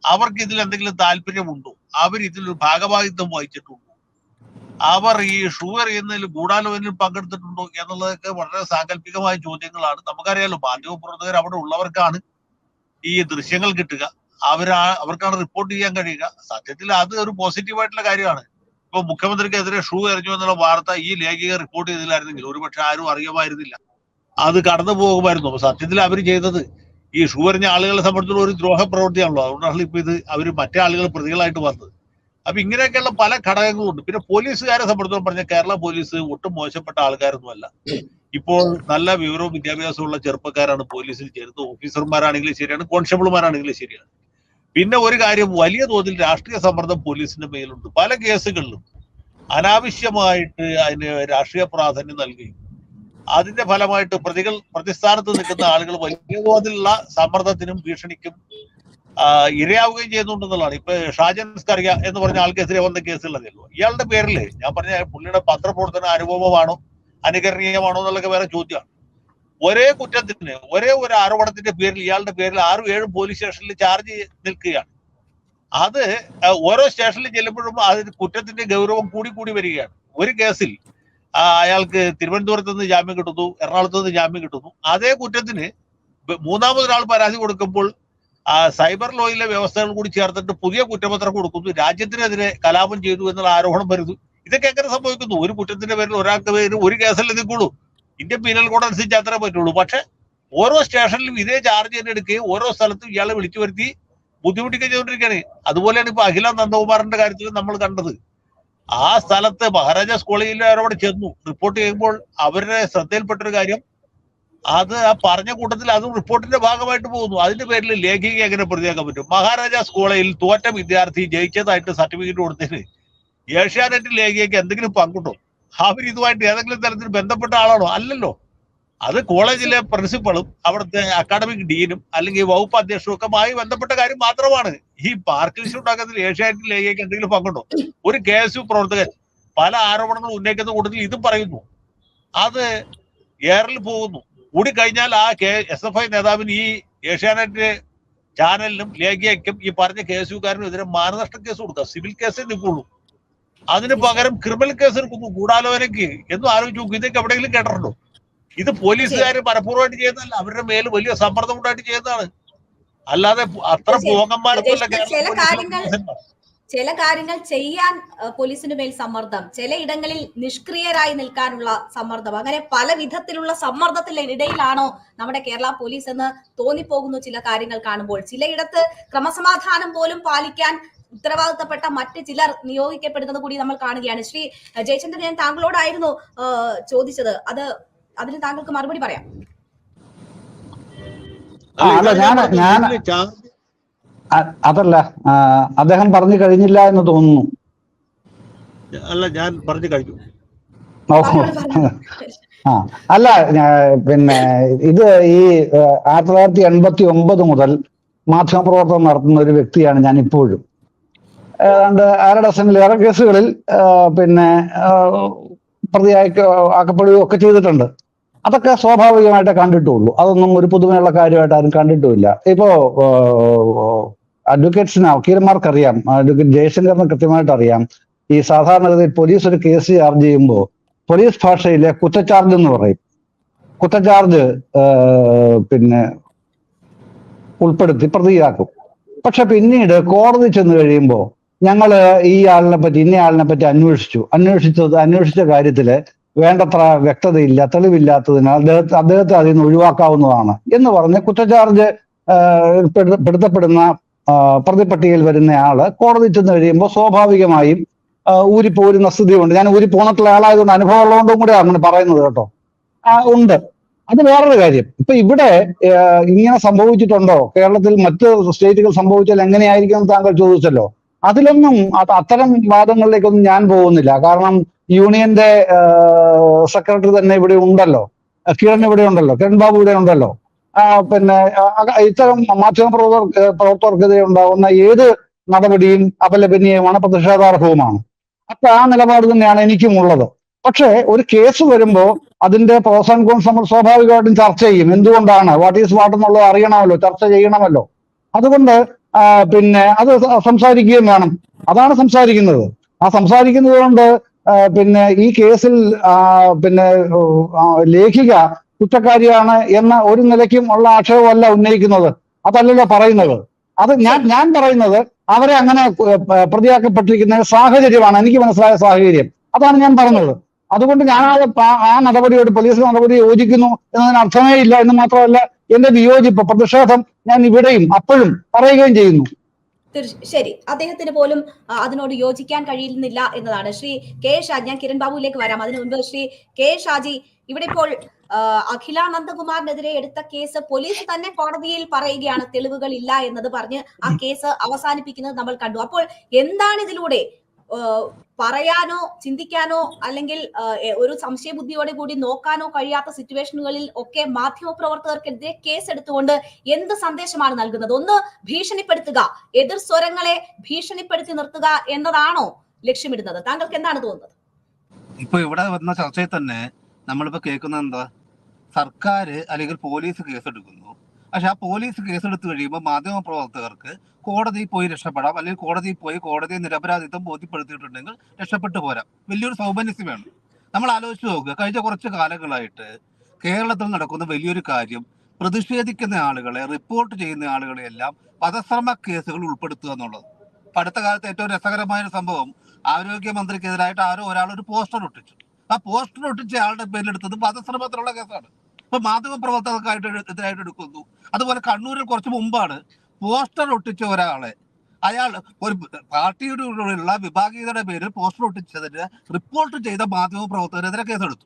അവർക്ക് ഇതിൽ എന്തെങ്കിലും താല്പര്യമുണ്ടോ, അവർ ഇതിലൊരു ഭാഗഭാഗിത്വം വഹിച്ചിട്ടുണ്ടോ, അവർ ഈ ഷൂ എറിയുന്നതിൽ ഗൂഢാലോചനയിൽ പങ്കെടുത്തിട്ടുണ്ടോ എന്നുള്ളതൊക്കെ വളരെ സാങ്കല്പികമായ ചോദ്യങ്ങളാണ്. നമുക്കറിയാലോ, മാധ്യമ പ്രവർത്തകർ അവിടെ ഉള്ളവർക്കാണ് ഈ ദൃശ്യങ്ങൾ കിട്ടുക, അവർക്കാണ് റിപ്പോർട്ട് ചെയ്യാൻ കഴിയുക. സത്യത്തിൽ അത് ഒരു പോസിറ്റീവായിട്ടുള്ള കാര്യമാണ്. ഇപ്പൊ മുഖ്യമന്ത്രിക്കെതിരെ ഷൂ എറിഞ്ഞു എന്നുള്ള വാർത്ത ഈ ലേഖിക റിപ്പോർട്ട് ചെയ്തില്ലായിരുന്നെങ്കിൽ ഒരുപക്ഷെ ആരും അറിയുമായിരുന്നില്ല, അത് കടന്നു പോകുമായിരുന്നു. അപ്പൊ സത്യത്തിൽ അവർ ചെയ്തത് ഈ ഷൂ എറിഞ്ഞ ആളുകളെ സംബന്ധിച്ചുള്ള ഒരു ദ്രോഹ പ്രവൃത്തിയാണല്ലോ. അതുകൊണ്ടാണ് ഇപ്പൊ ഇത് അവര് മറ്റേ ആളുകൾ പ്രതികളായിട്ട് വന്നത്. അപ്പൊ ഇങ്ങനെയൊക്കെയുള്ള പല ഘടകങ്ങളുണ്ട്. പിന്നെ പോലീസുകാരെ സംബന്ധിച്ചോളം പറഞ്ഞാൽ കേരള പോലീസ് ഒട്ടും മോശപ്പെട്ട ആൾക്കാരൊന്നുമല്ല. ഇപ്പോൾ നല്ല വിവരവും വിദ്യാഭ്യാസമുള്ള ചെറുപ്പക്കാരാണ് പോലീസിൽ ചേരുന്നത്. ഓഫീസർമാരാണെങ്കിലും ശരിയാണ്, കോൺസ്റ്റബിൾമാരാണെങ്കിലും ശരിയാണ്. പിന്നെ ഒരു കാര്യം, വലിയ തോതിൽ രാഷ്ട്രീയ സമ്മർദ്ദം പോലീസിന്റെ മേലുണ്ട്. പല കേസുകളിലും അനാവശ്യമായിട്ട് അതിന് രാഷ്ട്രീയ പ്രാധാന്യം നൽകുകയും അതിന്റെ ഫലമായിട്ട് പ്രതിസ്ഥാനത്ത് നിൽക്കുന്ന ആളുകൾ വലിയ തോതിലുള്ള സമ്മർദ്ദത്തിനും ഭീഷണിക്കും ഇരയാവുകയും ചെയ്യുന്നുണ്ടെന്നുള്ളതാണ്. ഇപ്പൊ ഷാജൻ സ്കറിയ എന്ന് പറഞ്ഞ ആൾക്കെതിരെ വന്ന കേസുകളല്ലോ, ഇയാളുടെ പേരിൽ ഞാൻ പറഞ്ഞ പുള്ളിയുടെ പത്രപ്രവർത്തന അനുഭവമാണോ അനുകരണീയമാണോ എന്നുള്ളതൊക്കെ വേറെ ചോദ്യമാണ്. ഒരേ കുറ്റത്തിന് ഒരേ ഒരു ആരോപണത്തിന്റെ പേരിൽ ഇയാളുടെ പേരിൽ 6-7 പോലീസ് സ്റ്റേഷനിൽ ചാർജ് നിൽക്കുകയാണ്. അത് ഓരോ സ്റ്റേഷനിൽ ചെല്ലുമ്പോഴും അതിന് കുറ്റത്തിന്റെ ഗൗരവം കൂടി വരികയാണ്. ഒരു കേസിൽ അയാൾക്ക് തിരുവനന്തപുരത്ത് നിന്ന് ജാമ്യം കിട്ടുന്നു, എറണാകുളത്ത് നിന്ന് ജാമ്യം കിട്ടുന്നു. അതേ കുറ്റത്തിന് മൂന്നാമതൊരാൾ പരാതി കൊടുക്കുമ്പോൾ ആ സൈബർ ലോയിലെ വ്യവസ്ഥകൾ കൂടി ചേർത്തിട്ട് പുതിയ കുറ്റപത്രം കൊടുക്കുന്നു, രാജ്യത്തിനെതിരെ കലാപം ചെയ്തു എന്നുള്ള ആരോപണം വരുന്നു. ഇതൊക്കെ എങ്ങനെ സംഭവിക്കുന്നു? ഒരു കുറ്റത്തിന്റെ പേരിൽ ഒരാൾക്ക് പേര് ഒരു കേസല്ലേ നിൽക്കുള്ളൂ. ഇന്ത്യൻ പീനൽ കോഡ് അനുസരിച്ച് അത്രേ പറ്റുള്ളൂ. പക്ഷെ ഓരോ സ്റ്റേഷനിലും ഇതേ ചാർജ് തന്നെ എടുക്കുകയും ഓരോ സ്ഥലത്തും ഇയാളെ വിളിച്ചു വരുത്തി ബുദ്ധിമുട്ടിക്കുകയും ചെയ്തുകൊണ്ടിരിക്കുകയാണ്. അതുപോലെയാണ് ഇപ്പൊ അഖില നന്ദകുമാറിന്റെ കാര്യത്തിൽ നമ്മൾ കണ്ടത്. ആ സ്ഥലത്ത് മഹാരാജാസ് കോളേജിൽ അവിടെ ചെന്നു റിപ്പോർട്ട് ചെയ്യുമ്പോൾ അവരുടെ ശ്രദ്ധയിൽപ്പെട്ടൊരു കാര്യം, അത് ആ പറഞ്ഞ കൂട്ടത്തിൽ അതും റിപ്പോർട്ടിന്റെ ഭാഗമായിട്ട് പോകുന്നു. അതിന്റെ പേരിൽ ലേഖിക എങ്ങനെ പ്രതിയാക്കാൻ പറ്റും? മഹാരാജാസ് കോളേജിൽ തോറ്റ വിദ്യാർത്ഥി ജയിച്ചതായിട്ട് സർട്ടിഫിക്കറ്റ് കൊടുത്തതിന് ഏഷ്യാനെറ്റ് ലേഖികയ്ക്ക് എന്തെങ്കിലും പങ്കുണ്ടോ? അവർ ഇതുമായിട്ട് ഏതെങ്കിലും തരത്തിൽ ബന്ധപ്പെട്ട ആളാണോ? അല്ലല്ലോ. അത് കോളേജിലെ പ്രിൻസിപ്പളും അവിടുത്തെ അക്കാഡമിക് ഡീനും അല്ലെങ്കിൽ വകുപ്പ് അധ്യക്ഷനും ഒക്കെ ബന്ധപ്പെട്ട കാര്യം മാത്രമാണ്. ഈ പാർക്ക് ഇഷ്യൂ ഉണ്ടാക്കുന്നതിൽ ഏഷ്യാനെറ്റ് ലേഖികയ്ക്ക് എന്തെങ്കിലും പങ്കുണ്ടോ? ഒരു KSU പ്രവർത്തകൻ പല ആരോപണങ്ങൾ ഉന്നയിക്കുന്ന കൂട്ടത്തിൽ ഇതും പറയുന്നു. അത് എയറിൽ പോകുന്നു. കൂടിക്കഴിഞ്ഞാൽ ആ SFI നേതാവിന് ഈ ഏഷ്യാനെറ്റ് ചാനലിനും ലേഖികയ്ക്കും ഈ പറഞ്ഞ KSUക്കാരനും എതിരെ മാനനഷ്ട കേസ് കൊടുക്കുക. സിവിൽ കേസേ നിൽക്കുള്ളൂ. അതിന് പകരം ക്രിമിനൽ കേസ് എടുക്കുന്നു ഗൂഢാലോചനയ്ക്ക്. എന്നും ആലോചിച്ച് നോക്കും. ഇതൊക്കെ എവിടെയെങ്കിലും കേട്ടിട്ടുണ്ടോ? ഇത് പോലീസുകാർ മനഃപൂർവ്വമായിട്ട് ചെയ്യുന്നതല്ല, അവരുടെ മേൽ വലിയ സമ്മർദ്ദം ഉണ്ടായിട്ട് ചെയ്യുന്നതാണ്. അല്ലാതെ അത്ര പോകന്മാരൊന്നുമല്ല ചില കാര്യങ്ങൾ ചെയ്യാൻ പോലീസിന് മേൽ സമ്മർദ്ദം, ചിലയിടങ്ങളിൽ നിഷ്ക്രിയരായി നിൽക്കാനുള്ള സമ്മർദ്ദം, അങ്ങനെ പല വിധത്തിലുള്ള സമ്മർദ്ദത്തിനിടയിലാണോ നമ്മുടെ കേരള പോലീസ് എന്ന് തോന്നിപ്പോകുന്നു ചില കാര്യങ്ങൾ കാണുമ്പോൾ. ചിലയിടത്ത് ക്രമസമാധാനം പോലും പാലിക്കാൻ ഉത്തരവാദിത്തപ്പെട്ട മറ്റ് ചിലർ നിയോഗിക്കപ്പെടുന്നത് കൂടി നമ്മൾ കാണുകയാണ്. ശ്രീ ജയചന്ദ്രൻ, ഞാൻ താങ്കളോടായിരുന്നു ചോദിച്ചത്, അതിന് താങ്കൾക്ക് മറുപടി പറയാം. അതല്ല, അദ്ദേഹം പറഞ്ഞു കഴിഞ്ഞില്ല എന്ന് തോന്നുന്നു. അല്ല, ഞാൻ പറഞ്ഞു കഴിഞ്ഞു. അല്ല, പിന്നെ ഇത് ഈ 1989 മുതൽ മാധ്യമപ്രവർത്തനം നടത്തുന്ന ഒരു വ്യക്തിയാണ് ഞാൻ ഇപ്പോഴും. ഏതാണ്ട് 1/2 ഡസനിലേറെ കേസുകളിൽ പിന്നെ ആക്കപ്പെടുകയും ഒക്കെ ചെയ്തിട്ടുണ്ട്. അതൊക്കെ സ്വാഭാവികമായിട്ട് കണ്ടിട്ടുള്ളൂ. അതൊന്നും ഒരു പുതുമയുള്ള കാര്യമായിട്ട് ആരും കണ്ടിട്ടുമില്ല. ഇപ്പോ വക്കീലന്മാർക്കറിയാം, അഡ്വക്കേറ്റ് ജയശങ്കറിന് കൃത്യമായിട്ട് അറിയാം, ഈ സാധാരണഗതിയിൽ പോലീസ് ഒരു കേസ് ചാർജ് ചെയ്യുമ്പോൾ പോലീസ് ഭാഷയിലെ കുറ്റച്ചാർജ് എന്ന് പറയും. കുറ്റച്ചാർജ് പിന്നെ ഉൾപ്പെടുത്തി പ്രതിയാക്കും. പക്ഷെ പിന്നീട് കോടതി ചെന്ന് കഴിയുമ്പോൾ ഞങ്ങള് ഈ ആളിനെ പറ്റി ഇന്നയാളിനെ പറ്റി അന്വേഷിച്ച കാര്യത്തില് വേണ്ടത്ര വ്യക്തതയില്ല, തെളിവില്ലാത്തതിനാൽ അദ്ദേഹത്തെ അതിൽ നിന്ന് ഒഴിവാക്കാവുന്നതാണ് എന്ന് പറഞ്ഞ് കുറ്റച്ചാർജ് പെടുത്തപ്പെടുന്ന പ്രതിപട്ടികയിൽ വരുന്ന ആള് കോടതി ചെന്ന് കഴിയുമ്പോൾ സ്വാഭാവികമായും ഊരിപ്പോരുന്ന സ്ഥിതിയുണ്ട്. ഞാൻ ഊരിപ്പോന്നിട്ടുള്ള ആളായതുകൊണ്ട് അനുഭവം ഉള്ളതുകൊണ്ടും കൂടെ അങ്ങനെ പറയുന്നത് കേട്ടോ. ഉണ്ട്. അത് വേറൊരു കാര്യം. ഇപ്പൊ ഇവിടെ ഇങ്ങനെ സംഭവിച്ചിട്ടുണ്ടോ? കേരളത്തിൽ മറ്റ് സ്റ്റേറ്റുകൾ സംഭവിച്ചാൽ എങ്ങനെയായിരിക്കും താങ്കൾ ചോദിച്ചല്ലോ. അതിലൊന്നും അത്തരം വാദങ്ങളിലേക്കൊന്നും ഞാൻ പോകുന്നില്ല. കാരണം യൂണിയന്റെ സെക്രട്ടറി തന്നെ ഇവിടെ ഉണ്ടല്ലോ, കിരൺ ഇവിടെ ഉണ്ടല്ലോ, കിരൺ ബാബു ഇവിടെ ഉണ്ടല്ലോ. പിന്നെ ഇത്തരം പ്രവർത്തകർക്കെതിരെ ഉണ്ടാകുന്ന ഏത് നടപടിയും അപലപനീയമാണ്, പ്രതിഷേധാർഹവുമാണ്. അപ്പൊ ആ നിലപാട് തന്നെയാണ് എനിക്കും ഉള്ളത്. പക്ഷേ ഒരു കേസ് വരുമ്പോ അതിന്റെ പ്രോസ് ആൻഡ് കോൺസ് നമ്മൾ സ്വാഭാവികമായിട്ടും ചർച്ച ചെയ്യും. എന്തുകൊണ്ടാണ്, വാട്ട് ഈസ് വാട്ട് എന്നുള്ളത് അറിയണമല്ലോ, ചർച്ച ചെയ്യണമല്ലോ. അതുകൊണ്ട് പിന്നെ അത് സംസാരിക്കുകയും വേണം. അതാണ് സംസാരിക്കുന്നത്. ആ സംസാരിക്കുന്നത് കൊണ്ട് പിന്നെ ഈ കേസിൽ പിന്നെ ലേഖിക കുറ്റക്കാരിയാണ് എന്ന ഒരു നിലയ്ക്കും ഉള്ള ആക്ഷേപമല്ല ഉന്നയിക്കുന്നത്. അതല്ലല്ലോ പറയുന്നത്. അത് ഞാൻ പറയുന്നത് അവരെ അങ്ങനെ പ്രതിയാക്കപ്പെട്ടിരിക്കുന്ന സാഹചര്യമാണ് എനിക്ക് മനസ്സിലായ സാഹചര്യം. അതാണ് ഞാൻ പറഞ്ഞത്. അതുകൊണ്ട് ഞാൻ ആ നടപടിയോട്, പോലീസ് നടപടി യോജിക്കുന്നു എന്നതിന് അർത്ഥമേ ഇല്ല. എന്ന് മാത്രമല്ല, എന്റെ വിയോജിപ്പ്, പ്രതിഷേധം ഞാൻ ഇവിടെയും അപ്പോഴും പറയുകയും ചെയ്യുന്നു. ശരി, അദ്ദേഹത്തിന് പോലും അതിനോട് യോജിക്കാൻ കഴിയുന്നില്ല എന്നതാണ്. ശ്രീ കെ ഷാജി, ഞാൻ കിരൺ ബാബുവിലേക്ക് വരാം. അതിനു മുൻപ് ശ്രീ കെ ഷാജി, ഇവിടെ ഇപ്പോൾ അഖില നന്ദകുമാറിനെതിരെ എടുത്ത കേസ് പോലീസ് തന്നെ കോടതിയിൽ പറയുകയാണ് തെളിവുകൾ ഇല്ല എന്നത് പറഞ്ഞ് ആ കേസ് അവസാനിപ്പിക്കുന്നത് നമ്മൾ കണ്ടു. അപ്പോൾ എന്താണ് ഇതിലൂടെ പറയാനോ ചിന്തിക്കാനോ അല്ലെങ്കിൽ ഒരു സംശയബുദ്ധിയോടെ കൂടി നോക്കാനോ കഴിയാത്ത സിറ്റുവേഷനുകളിൽ ഒക്കെ മാധ്യമപ്രവർത്തകർക്കെതിരെ കേസ് എടുത്തുകൊണ്ട് എന്ത് സന്ദേശമാണ് നൽകുന്നത്? ഒന്ന്, ഭീഷണിപ്പെടുത്തുക, എതിർ സ്വരങ്ങളെ ഭീഷണിപ്പെടുത്തി നിർത്തുക എന്നതാണോ ലക്ഷ്യമിടുന്നത്? താങ്കൾക്ക് എന്താണ് തോന്നുന്നത്? ഇപ്പൊ ഇവിടെ വന്ന ചർച്ചയിൽ തന്നെ നമ്മളിപ്പോ കേൾക്കുന്നത് എന്താ, സർക്കാർ അല്ലെങ്കിൽ പോലീസ് കേസെടുക്കുന്നു. പക്ഷെ ആ പോലീസ് കേസെടുത്തു കഴിയുമ്പോൾ മാധ്യമപ്രവർത്തകർക്ക് കോടതിയിൽ പോയി രക്ഷപ്പെടാം, അല്ലെങ്കിൽ കോടതിയിൽ പോയി കോടതിയെ നിരപരാധിത്വം ബോധ്യപ്പെടുത്തിയിട്ടുണ്ടെങ്കിൽ രക്ഷപ്പെട്ടു പോരാം. വലിയൊരു സൗമനസ്യമാണ്. നമ്മൾ ആലോചിച്ച് നോക്കുക, കഴിഞ്ഞ കുറച്ച് കാലങ്ങളായിട്ട് കേരളത്തിൽ നടക്കുന്ന വലിയൊരു കാര്യം, പ്രതിഷേധിക്കുന്ന ആളുകളെ, റിപ്പോർട്ട് ചെയ്യുന്ന ആളുകളെ എല്ലാം വധശ്രമ കേസുകൾ ഉൾപ്പെടുത്തുക എന്നുള്ളത്. അടുത്ത കാലത്ത് ഏറ്റവും രസകരമായ ഒരു സംഭവം, ആരോഗ്യമന്ത്രിക്കെതിരായിട്ട് ഒരാൾ ഒരു പോസ്റ്റർ ഒട്ടിച്ചു. ആ പോസ്റ്റർ ഒട്ടിച്ച ആളുടെ പേരിലെടുത്തത് വധശ്രമത്തിലുള്ള കേസാണ്. ഇപ്പൊ മാധ്യമപ്രവർത്തകർക്കായിട്ട് എതിരായിട്ട് എടുക്കുന്നു. അതുപോലെ കണ്ണൂരിൽ കുറച്ച് മുമ്പാണ് പോസ്റ്റർ ഒട്ടിച്ച ഒരാളെ, അയാൾ ഒരു പാർട്ടിയുടെ ഉള്ള വിഭാഗീയതയുടെ പേരിൽ പോസ്റ്റർ ഒട്ടിച്ചതിന് റിപ്പോർട്ട് ചെയ്ത മാധ്യമപ്രവർത്തകരെതിരെ കേസെടുത്തു.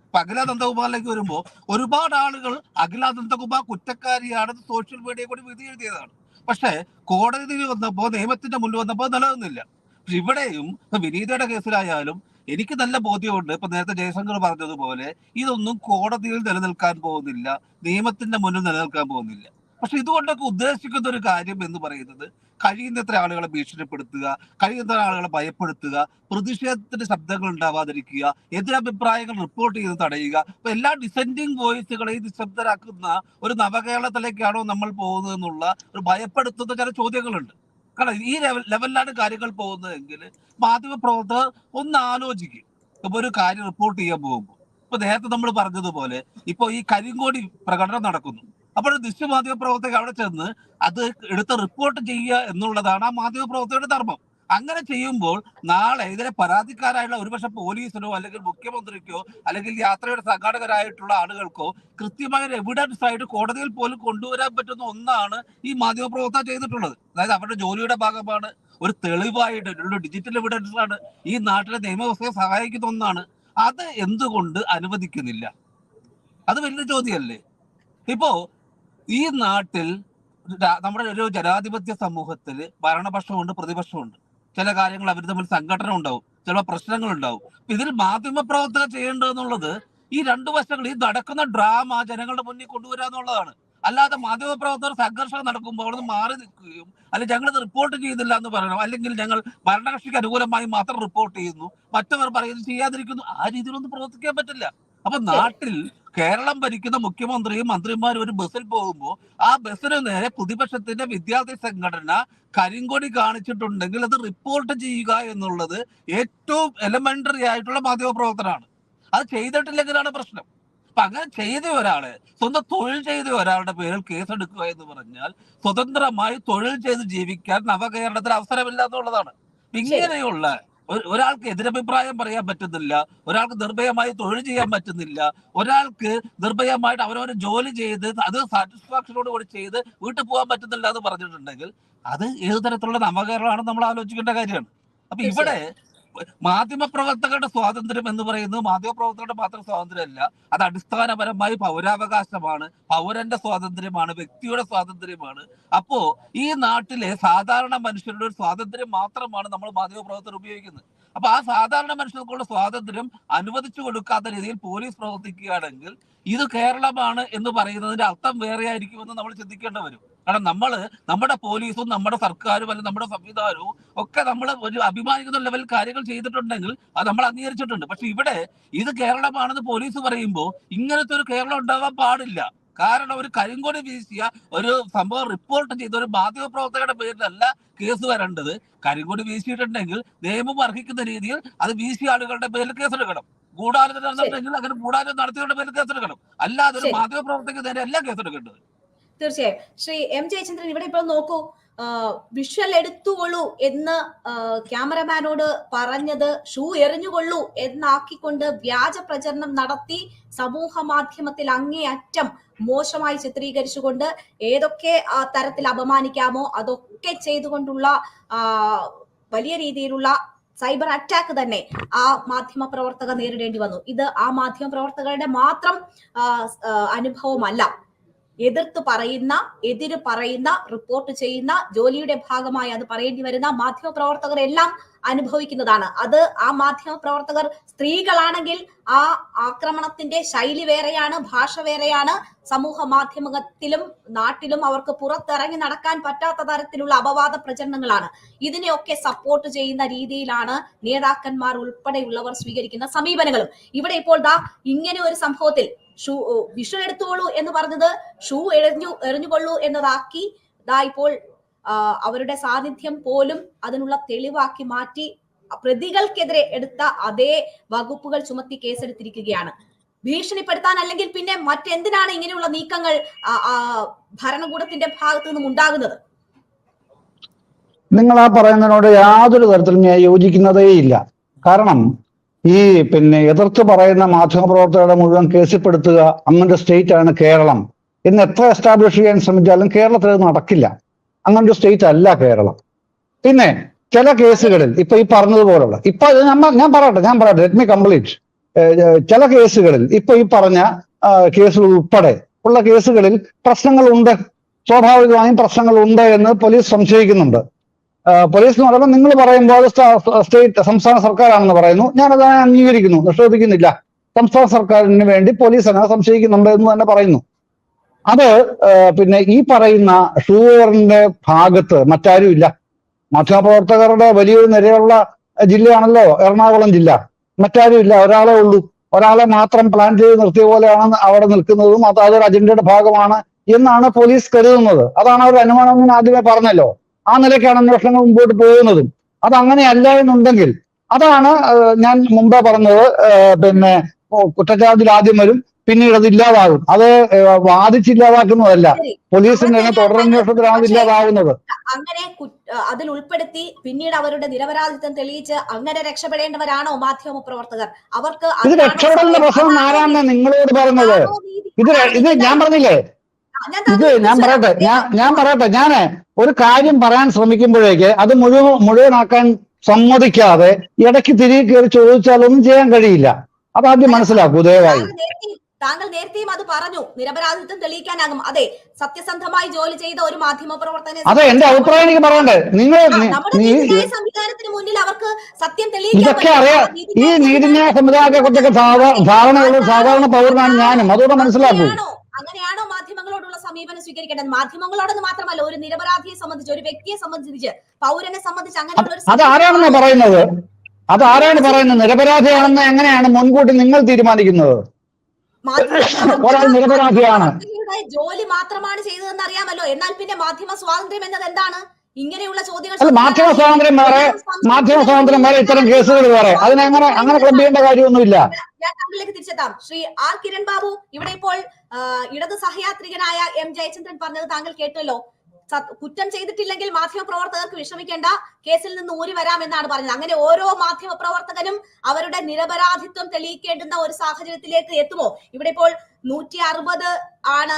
ഇപ്പൊ അഖില നന്ദകുമാറിലേക്ക് വരുമ്പോൾ ഒരുപാട് ആളുകൾ അഖില നന്ദകുമാർ കുറ്റക്കാരിയാണെന്ന് സോഷ്യൽ മീഡിയയിൽ കൂടി വിധി എഴുതിയതാണ്. പക്ഷെ കോടതി വന്നപ്പോ, നിയമത്തിന്റെ മുന്നിൽ വന്നപ്പോൾ നിലനിന്നില്ല. പക്ഷെ ഇവിടെയും വിനീതയുടെ കേസിലായാലും എനിക്ക് നല്ല ബോധ്യമുണ്ട്. ഇപ്പൊ നേരത്തെ ജയശങ്കർ പറഞ്ഞതുപോലെ ഇതൊന്നും കോടതിയിൽ നിലനിൽക്കാൻ പോകുന്നില്ല, നിയമത്തിന്റെ മുന്നിൽ നിലനിൽക്കാൻ പോകുന്നില്ല. പക്ഷെ ഇതുകൊണ്ടൊക്കെ ഉദ്ദേശിക്കുന്ന ഒരു കാര്യം എന്ന് പറയുന്നത് കഴിയുന്നത്ര ആളുകളെ ഭീഷണിപ്പെടുത്തുക, കഴിയുന്നത്ര ആളുകളെ ഭയപ്പെടുത്തുക, പ്രതിഷേധത്തിന്റെ ശബ്ദങ്ങൾ ഉണ്ടാവാതിരിക്കുക, എതിരഭിപ്രായങ്ങൾ റിപ്പോർട്ട് ചെയ്ത് തടയുക. ഇപ്പൊ എല്ലാ ഡിസെൻഡിങ് വോയിസുകളെയും നിശബ്ദരാക്കുന്ന ഒരു നവകേരളത്തിലേക്കാണോ നമ്മൾ പോകുന്നത് എന്നുള്ള ഒരു ഭയപ്പെടുത്തുന്ന ചില ചോദ്യങ്ങളുണ്ട്. കാരണം ഈ ലെവലിലാണ് കാര്യങ്ങൾ പോകുന്നതെങ്കിൽ മാധ്യമപ്രവർത്തകർ ഒന്ന് ആലോചിക്കും. ഇപ്പൊ ഒരു കാര്യം റിപ്പോർട്ട് ചെയ്യാൻ പോകുമ്പോൾ, ഇപ്പൊ നേരത്തെ നമ്മൾ പറഞ്ഞതുപോലെ ഇപ്പൊ ഈ കരിങ്കോടി പ്രകടനം നടക്കുന്നു. അപ്പോൾ ദൃശ്യമാധ്യമ പ്രവർത്തകർ അവിടെ ചെന്ന് അത് എടുത്ത് റിപ്പോർട്ട് ചെയ്യുക എന്നുള്ളതാണ് ആ മാധ്യമപ്രവർത്തകരുടെ ധർമ്മം. അങ്ങനെ ചെയ്യുമ്പോൾ നാളെ ഇതിലെ പരാതിക്കാരായുള്ള ഒരുപക്ഷെ പോലീസിനോ അല്ലെങ്കിൽ മുഖ്യമന്ത്രിക്കോ അല്ലെങ്കിൽ യാത്രയുടെ സംഘാടകരായിട്ടുള്ള ആളുകൾക്കോ കൃത്യമായ ഒരു എവിഡൻസ് ആയിട്ട് കോടതിയിൽ പോലും കൊണ്ടുവരാൻ പറ്റുന്ന ഒന്നാണ് ഈ മാധ്യമപ്രവർത്തകർ ചെയ്തിട്ടുള്ളത്. അതായത് അവരുടെ ജോലിയുടെ ഭാഗമാണ്, ഒരു തെളിവായിട്ട് ഒരു ഡിജിറ്റൽ എവിഡൻസ് ആണ്, ഈ നാട്ടിലെ നിയമവ്യവസ്ഥയെ സഹായിക്കുന്ന ഒന്നാണ്. അത് എന്തുകൊണ്ട് അനുവദിക്കുന്നില്ല? അത് വലിയ ചോദ്യമല്ലേ? ഇപ്പോ ഈ നാട്ടിൽ നമ്മുടെ ഒരു ജനാധിപത്യ സമൂഹത്തിൽ ഭരണപക്ഷമുണ്ട്, പ്രതിപക്ഷമുണ്ട്. ചില കാര്യങ്ങൾ അവർ തമ്മിൽ സംഘടന ഉണ്ടാവും, ചില പ്രശ്നങ്ങൾ ഉണ്ടാവും. ഇതിൽ മാധ്യമപ്രവർത്തകർ ചെയ്യേണ്ടതെന്നുള്ളത് ഈ രണ്ടു വശങ്ങൾ, ഈ നടക്കുന്ന ഡ്രാമ ജനങ്ങളുടെ മുന്നിൽ കൊണ്ടുവരിക എന്നുള്ളതാണ്. അല്ലാതെ മാധ്യമപ്രവർത്തകർ സംഘർഷം നടക്കുമ്പോൾ അവിടെ നിന്ന് മാറി നിൽക്കുകയും അല്ലെങ്കിൽ ഞങ്ങളിത് റിപ്പോർട്ട് ചെയ്യുന്നില്ല എന്ന് പറയണം, അല്ലെങ്കിൽ ഞങ്ങൾ ഭരണകക്ഷിക്ക് അനുകൂലമായി മാത്രം റിപ്പോർട്ട് ചെയ്യുന്നു, മറ്റവർ പറയുന്നത് ചെയ്യാതിരിക്കുന്നു, ആ രീതിയിലൊന്നും പ്രവർത്തിക്കാൻ പറ്റില്ല. അപ്പൊ നാട്ടിൽ കേരളം ഭരിക്കുന്ന മുഖ്യമന്ത്രിയും മന്ത്രിമാരും ഒരു ബസ്സിൽ പോകുമ്പോൾ ആ ബസ്സിന് നേരെ പ്രതിപക്ഷത്തിന്റെ വിദ്യാർത്ഥി സംഘടന കരിങ്കൊടി കാണിച്ചിട്ടുണ്ടെങ്കിൽ അത് റിപ്പോർട്ട് ചെയ്യുക എന്നുള്ളത് ഏറ്റവും എലമെന്ററി ആയിട്ടുള്ള മാധ്യമപ്രവർത്തനമാണ്. അത് ചെയ്തിട്ടില്ലെങ്കിലാണ് പ്രശ്നം. അപ്പൊ അങ്ങനെ ചെയ്ത ഒരാളെ, സ്വന്തം തൊഴിൽ ചെയ്ത ഒരാളുടെ പേരിൽ കേസെടുക്കുക എന്ന് പറഞ്ഞാൽ സ്വതന്ത്രമായി തൊഴിൽ ചെയ്ത് ജീവിക്കാൻ നവകേരളത്തിൽ അവസരമില്ല എന്നുള്ളതാണ്. ഇങ്ങനെയുള്ള ഒരാൾക്ക് എതിരഭിപ്രായം പറയാൻ പറ്റുന്നില്ല, ഒരാൾക്ക് നിർഭയമായി തൊഴിൽ ചെയ്യാൻ പറ്റുന്നില്ല, ഒരാൾക്ക് നിർഭയമായിട്ട് അവരവരെ ജോലി ചെയ്ത് അത് സാറ്റിസ്ഫാക്ഷനോട് കൂടി ചെയ്ത് വീട്ടിൽ പോകാൻ പറ്റുന്നില്ല എന്ന് പറഞ്ഞിട്ടുണ്ടെങ്കിൽ അത് ഏത് തരത്തിലുള്ള നവകേരളമാണെന്ന് നമ്മൾ ആലോചിക്കേണ്ട കാര്യമാണ്. അപ്പൊ ഇവിടെ മാധ്യമപ്രവർത്തകരുടെ സ്വാതന്ത്ര്യം എന്ന് പറയുന്നത് മാധ്യമപ്രവർത്തകരുടെ മാത്രം സ്വാതന്ത്ര്യമല്ല, അത് അടിസ്ഥാനപരമായി പൗരാവകാശമാണ്, പൗരന്റെ സ്വാതന്ത്ര്യമാണ്, വ്യക്തിയുടെ സ്വാതന്ത്ര്യമാണ്. അപ്പോ ഈ നാട്ടിലെ സാധാരണ മനുഷ്യരുടെ ഒരു സ്വാതന്ത്ര്യം മാത്രമാണ് നമ്മൾ മാധ്യമപ്രവർത്തകർ ഉപയോഗിക്കുന്നത്. അപ്പൊ ആ സാധാരണ മനുഷ്യർക്കുള്ള സ്വാതന്ത്ര്യം അനുവദിച്ചു കൊടുക്കാത്ത രീതിയിൽ പോലീസ് പ്രവർത്തിക്കുകയാണെങ്കിൽ ഇത് കേരളമാണ് എന്ന് പറയുന്നതിന്റെ അർത്ഥം വേറെ ആയിരിക്കുമെന്ന് നമ്മൾ ചിന്തിക്കേണ്ടി വരും. കാരണം നമ്മുടെ പോലീസും നമ്മുടെ സർക്കാരും അല്ലെങ്കിൽ നമ്മുടെ സംവിധാനവും ഒക്കെ നമ്മൾ ഒരു അഭിമാനിക്കുന്ന ലെവൽ കാര്യങ്ങൾ ചെയ്തിട്ടുണ്ടെങ്കിൽ അത് നമ്മൾ അംഗീകരിച്ചിട്ടുണ്ട്. പക്ഷെ ഇവിടെ ഇത് കേരളമാണെന്ന് പോലീസ് പറയുമ്പോൾ ഇങ്ങനത്തെ ഒരു കേരളം ഉണ്ടാകാൻ പാടില്ല. കാരണം ഒരു കരിങ്കൊടി വീശിയ ഒരു സംഭവം റിപ്പോർട്ട് ചെയ്ത ഒരു മാധ്യമപ്രവർത്തകരുടെ പേരിലല്ല കേസ് വരേണ്ടത്. കരിങ്കൊടി വീശിയിട്ടുണ്ടെങ്കിൽ നിയമം അർഹിക്കുന്ന രീതിയിൽ അത് വീശിയ ആളുകളുടെ പേരിൽ കേസെടുക്കണം. ഗൂഢാലോചന നടന്നിട്ടുണ്ടെങ്കിൽ അങ്ങനെ ഗൂഢാലോചന നടത്തിയവരുടെ പേരിൽ കേസെടുക്കണം. അല്ലാതെ ഒരു മാധ്യമപ്രവർത്തകർക്ക് നേരെ അല്ല കേസെടുക്കേണ്ടത്. തീർച്ചയായും. ശ്രീ എം ജയചന്ദ്രൻ, ഇവിടെ ഇപ്പോൾ നോക്കൂ, വിഷ്വൽ എടുത്തുകൊള്ളൂ എന്ന് ക്യാമറമാനോട് പറഞ്ഞത് ഷൂ എറിഞ്ഞുകൊള്ളൂ എന്നാക്കിക്കൊണ്ട് വ്യാജ പ്രചരണം നടത്തി സമൂഹ മാധ്യമത്തിൽ അങ്ങേയറ്റം മോശമായി ചിത്രീകരിച്ചുകൊണ്ട് ഏതൊക്കെ തരത്തിൽ അപമാനിക്കാമോ അതൊക്കെ ചെയ്തുകൊണ്ടുള്ള വലിയ രീതിയിലുള്ള സൈബർ അറ്റാക്ക് തന്നെ ആ മാധ്യമ പ്രവർത്തകർ നേരിടേണ്ടി വന്നു. ഇത് ആ മാധ്യമ പ്രവർത്തകരുടെ മാത്രം അനുഭവമല്ല. എതിര് പറയുന്ന, റിപ്പോർട്ട് ചെയ്യുന്ന, ജോലിയുടെ ഭാഗമായി അത് പറയേണ്ടി വരുന്ന മാധ്യമ പ്രവർത്തകർ എല്ലാം അനുഭവിക്കുന്നതാണ്. അത് ആ മാധ്യമ പ്രവർത്തകർ സ്ത്രീകളാണെങ്കിൽ ആ ആക്രമണത്തിന്റെ ശൈലി വേറെയാണ്, ഭാഷ വേറെയാണ്. സമൂഹ മാധ്യമത്തിലും നാട്ടിലും അവർക്ക് പുറത്തിറങ്ങി നടക്കാൻ പറ്റാത്ത തരത്തിലുള്ള അപവാദ പ്രചരണങ്ങളാണ്. ഇതിനെയൊക്കെ സപ്പോർട്ട് ചെയ്യുന്ന രീതിയിലാണ് നേതാക്കന്മാർ ഉൾപ്പെടെയുള്ളവർ സ്വീകരിക്കുന്ന സമീപനങ്ങളും. ഇവിടെ ഇപ്പോൾ ഇങ്ങനെ ഒരു സംഭവത്തിൽ വിഷ്വൽ എടുത്തോളൂ എന്ന് പറഞ്ഞത് ഷൂ എറിഞ്ഞുകൊള്ളൂ എന്നതാക്കി ഇപ്പോൾ അവരുടെ സാന്നിധ്യം പോലും അതിനുള്ള തെളിവാക്കി മാറ്റി പ്രതികൾക്കെതിരെ എടുത്ത അതേ വകുപ്പുകൾ ചുമത്തി കേസെടുത്തിരിക്കുകയാണ്. ഭീഷണിപ്പെടുത്താൻ അല്ലെങ്കിൽ പിന്നെ മറ്റെന്തിനാണ് ഇങ്ങനെയുള്ള നീക്കങ്ങൾ ഭരണകൂടത്തിന്റെ ഭാഗത്തു നിന്നും ഉണ്ടാകുന്നത്? നിങ്ങൾ ആ പറയുന്നതിനോട് യാതൊരു തരത്തിലും ഞാൻ യോജിക്കുന്നതേയില്ല. കാരണം ഈ എതിർത്ത് പറയുന്ന മാധ്യമപ്രവർത്തകരുടെ മുഴുവൻ കേസിൽപ്പെടുത്തുക, അങ്ങനൊരു സ്റ്റേറ്റ് ആണ് കേരളം എന്ന് എത്ര എസ്റ്റാബ്ലിഷ് ചെയ്യാൻ ശ്രമിച്ചാലും കേരളത്തിൽ അത് നടക്കില്ല. അങ്ങനൊരു സ്റ്റേറ്റ് അല്ല കേരളം. പിന്നെ ചില കേസുകളിൽ ഇപ്പൊ ഈ പറഞ്ഞതുപോലുള്ള ഞാൻ പറയട്ടെ ലെറ്റ് മീ കംപ്ലീറ്റ്. ചില കേസുകളിൽ ഇപ്പൊ ഈ പറഞ്ഞ കേസുകൾ ഉൾപ്പെടെ ഉള്ള കേസുകളിൽ പ്രശ്നങ്ങളുണ്ട്, സ്വാഭാവികമായും പ്രശ്നങ്ങളുണ്ട് എന്ന് പോലീസ് സംശയിക്കുന്നുണ്ട്. പോലീസ് എന്ന് പറയുമ്പോൾ നിങ്ങൾ പറയുമ്പോൾ സംസ്ഥാന സർക്കാരാണെന്ന് പറയുന്നു, ഞാനത് അംഗീകരിക്കുന്നു, നിഷേധിക്കുന്നില്ല. സംസ്ഥാന സർക്കാരിന് വേണ്ടി പോലീസ് അങ്ങനെ സംശയിക്കുന്നുണ്ട് എന്ന് തന്നെ പറയുന്നു. അത് ഈ പറയുന്ന ഷൂറിന്റെ ഭാഗത്ത് മറ്റാരും ഇല്ല. മാധ്യമപ്രവർത്തകരുടെ വലിയൊരു നിരയുള്ള ജില്ലയാണല്ലോ എറണാകുളം ജില്ല. മറ്റാരും ഇല്ല, ഒരാളെ ഉള്ളൂ. ഒരാളെ മാത്രം പ്ലാൻ ചെയ്ത് നിർത്തിയ പോലെയാണ് അവിടെ നിൽക്കുന്നതും അതൊരു അജണ്ടയുടെ ഭാഗമാണ് എന്നാണ് പോലീസ് കരുതുന്നത്. അതാണ് അവർ അനുമാനം എന്ന് ആദ്യമേ പറഞ്ഞല്ലോ. ആ നിലയ്ക്കാണ് അന്വേഷണങ്ങൾ മുമ്പോട്ട് പോകുന്നതും. അത് അങ്ങനെയല്ല എന്നുണ്ടെങ്കിൽ അതാണ് ഞാൻ മുമ്പേ പറഞ്ഞത്. കുറ്റച്ചാർജിൽ ആദ്യം വരും, പിന്നീട് അത് ഇല്ലാതാകും. അത് വാദിച്ചില്ലാതാക്കുന്നതല്ല, പോലീസിന്റെ തുടരന്വേഷണത്തിലാണ് അത് ഇല്ലാതാകുന്നത്. അങ്ങനെ അതിൽ ഉൾപ്പെടുത്തി പിന്നീട് അവരുടെ നിരപരാധിത്വം തെളിയിച്ച് അങ്ങനെ രക്ഷപ്പെടേണ്ടവരാണോ മാധ്യമ പ്രവർത്തകർ? അവർക്ക് ഇത് രക്ഷപ്പെടേണ്ട പ്രശ്നം ആരാണെന്ന് നിങ്ങളോട് പറഞ്ഞത്? ഇത് ഞാൻ പറഞ്ഞില്ലേ, ഞാൻ പറയട്ടെ ഞാന് ഒരു കാര്യം പറയാൻ ശ്രമിക്കുമ്പോഴേക്ക് അത് മുഴുവനാക്കാൻ സമ്മതിക്കാതെ ഇടയ്ക്ക് തിരികെ കയറി ചോദിച്ചാലൊന്നും ചെയ്യാൻ കഴിയില്ല. അതാദ്യം മനസ്സിലാക്കൂ ദയവായി. താങ്കൾ നേരത്തെയും അത് പറഞ്ഞു, നിരപരാധിത്വം തെളിയിക്കാനാകും. അതെ, സത്യസന്ധമായി ജോലി ചെയ്ത ഒരു മാധ്യമ പ്രവർത്തകനെ, അതെ എന്റെ അഭിപ്രായം എനിക്ക് പറയണ്ടേ. സംവിധാനത്തിന് മുന്നിൽ അവർക്ക് സത്യം തെളിയിക്കാൻ ഇതൊക്കെ അറിയാം. ഈ നീതിന്യായ സംവിധാനത്തെ കുറിച്ചൊക്കെ ധാരണയുള്ള സാധാരണ പൗരനാണ് ഞാനും, അതുകൊണ്ട് മനസ്സിലാക്കൂ. അങ്ങനെയാണോ മാധ്യമങ്ങളോടുള്ള സമീപനം സ്വീകരിക്കേണ്ടത്? മാധ്യമങ്ങളോടെന്ന് മാത്രമല്ല, ഒരു നിരപരാധിയെ സംബന്ധിച്ച്, ഒരു വ്യക്തിയെ സംബന്ധിച്ച്, പൗരനെ സംബന്ധിച്ച് അങ്ങനെയുള്ള അതാരാണെന്ന് പറയുന്നത്? അതാരാണ് പറയുന്നത്? നിരപരാധിയാണെന്ന് എങ്ങനെയാണ് മുൻകൂട്ടി നിങ്ങൾ തീരുമാനിക്കുന്നത്? ഒരാൾ നിരപരാധിയാണ്, ജോലി മാത്രമാണ് ചെയ്തതെന്ന് അറിയാമല്ലോ. എന്നാൽ പിന്നെ മാധ്യമ സ്വാതന്ത്ര്യം എന്നത് എന്താണ്? ഇങ്ങനെയുള്ള ചോദ്യങ്ങൾ. മാധ്യമ സ്വാതന്ത്ര്യം വേറെ, ഇത്തരം കേസുകൾ വേറെ. അങ്ങനെ ക്ലബ് ചെയ്യേണ്ട കാര്യമൊന്നുമില്ല. ഞാൻ താങ്കളിലേക്ക് തിരിച്ചെത്താം. ശ്രീ ആർ കിരൺ ബാബു, ഇവിടെ ഇപ്പോൾ ഇടത് സഹയാത്രികനായ എം ജയചന്ദ്രൻ പറഞ്ഞത് താങ്കൾ കേട്ടല്ലോ. കുറ്റം ചെയ്തിട്ടില്ലെങ്കിൽ മാധ്യമ പ്രവർത്തകർക്ക് വിഷമിക്കേണ്ട, കേസിൽ നിന്ന് ഊരി വരാമെന്നാണ് പറഞ്ഞത്. അങ്ങനെ ഓരോ മാധ്യമ പ്രവർത്തകനും അവരുടെ നിരപരാധിത്വം തെളിയിക്കേണ്ടുന്ന ഒരു സാഹചര്യത്തിലേക്ക് എത്തുമോ? ഇവിടെ ഇപ്പോൾ 160 ആണ്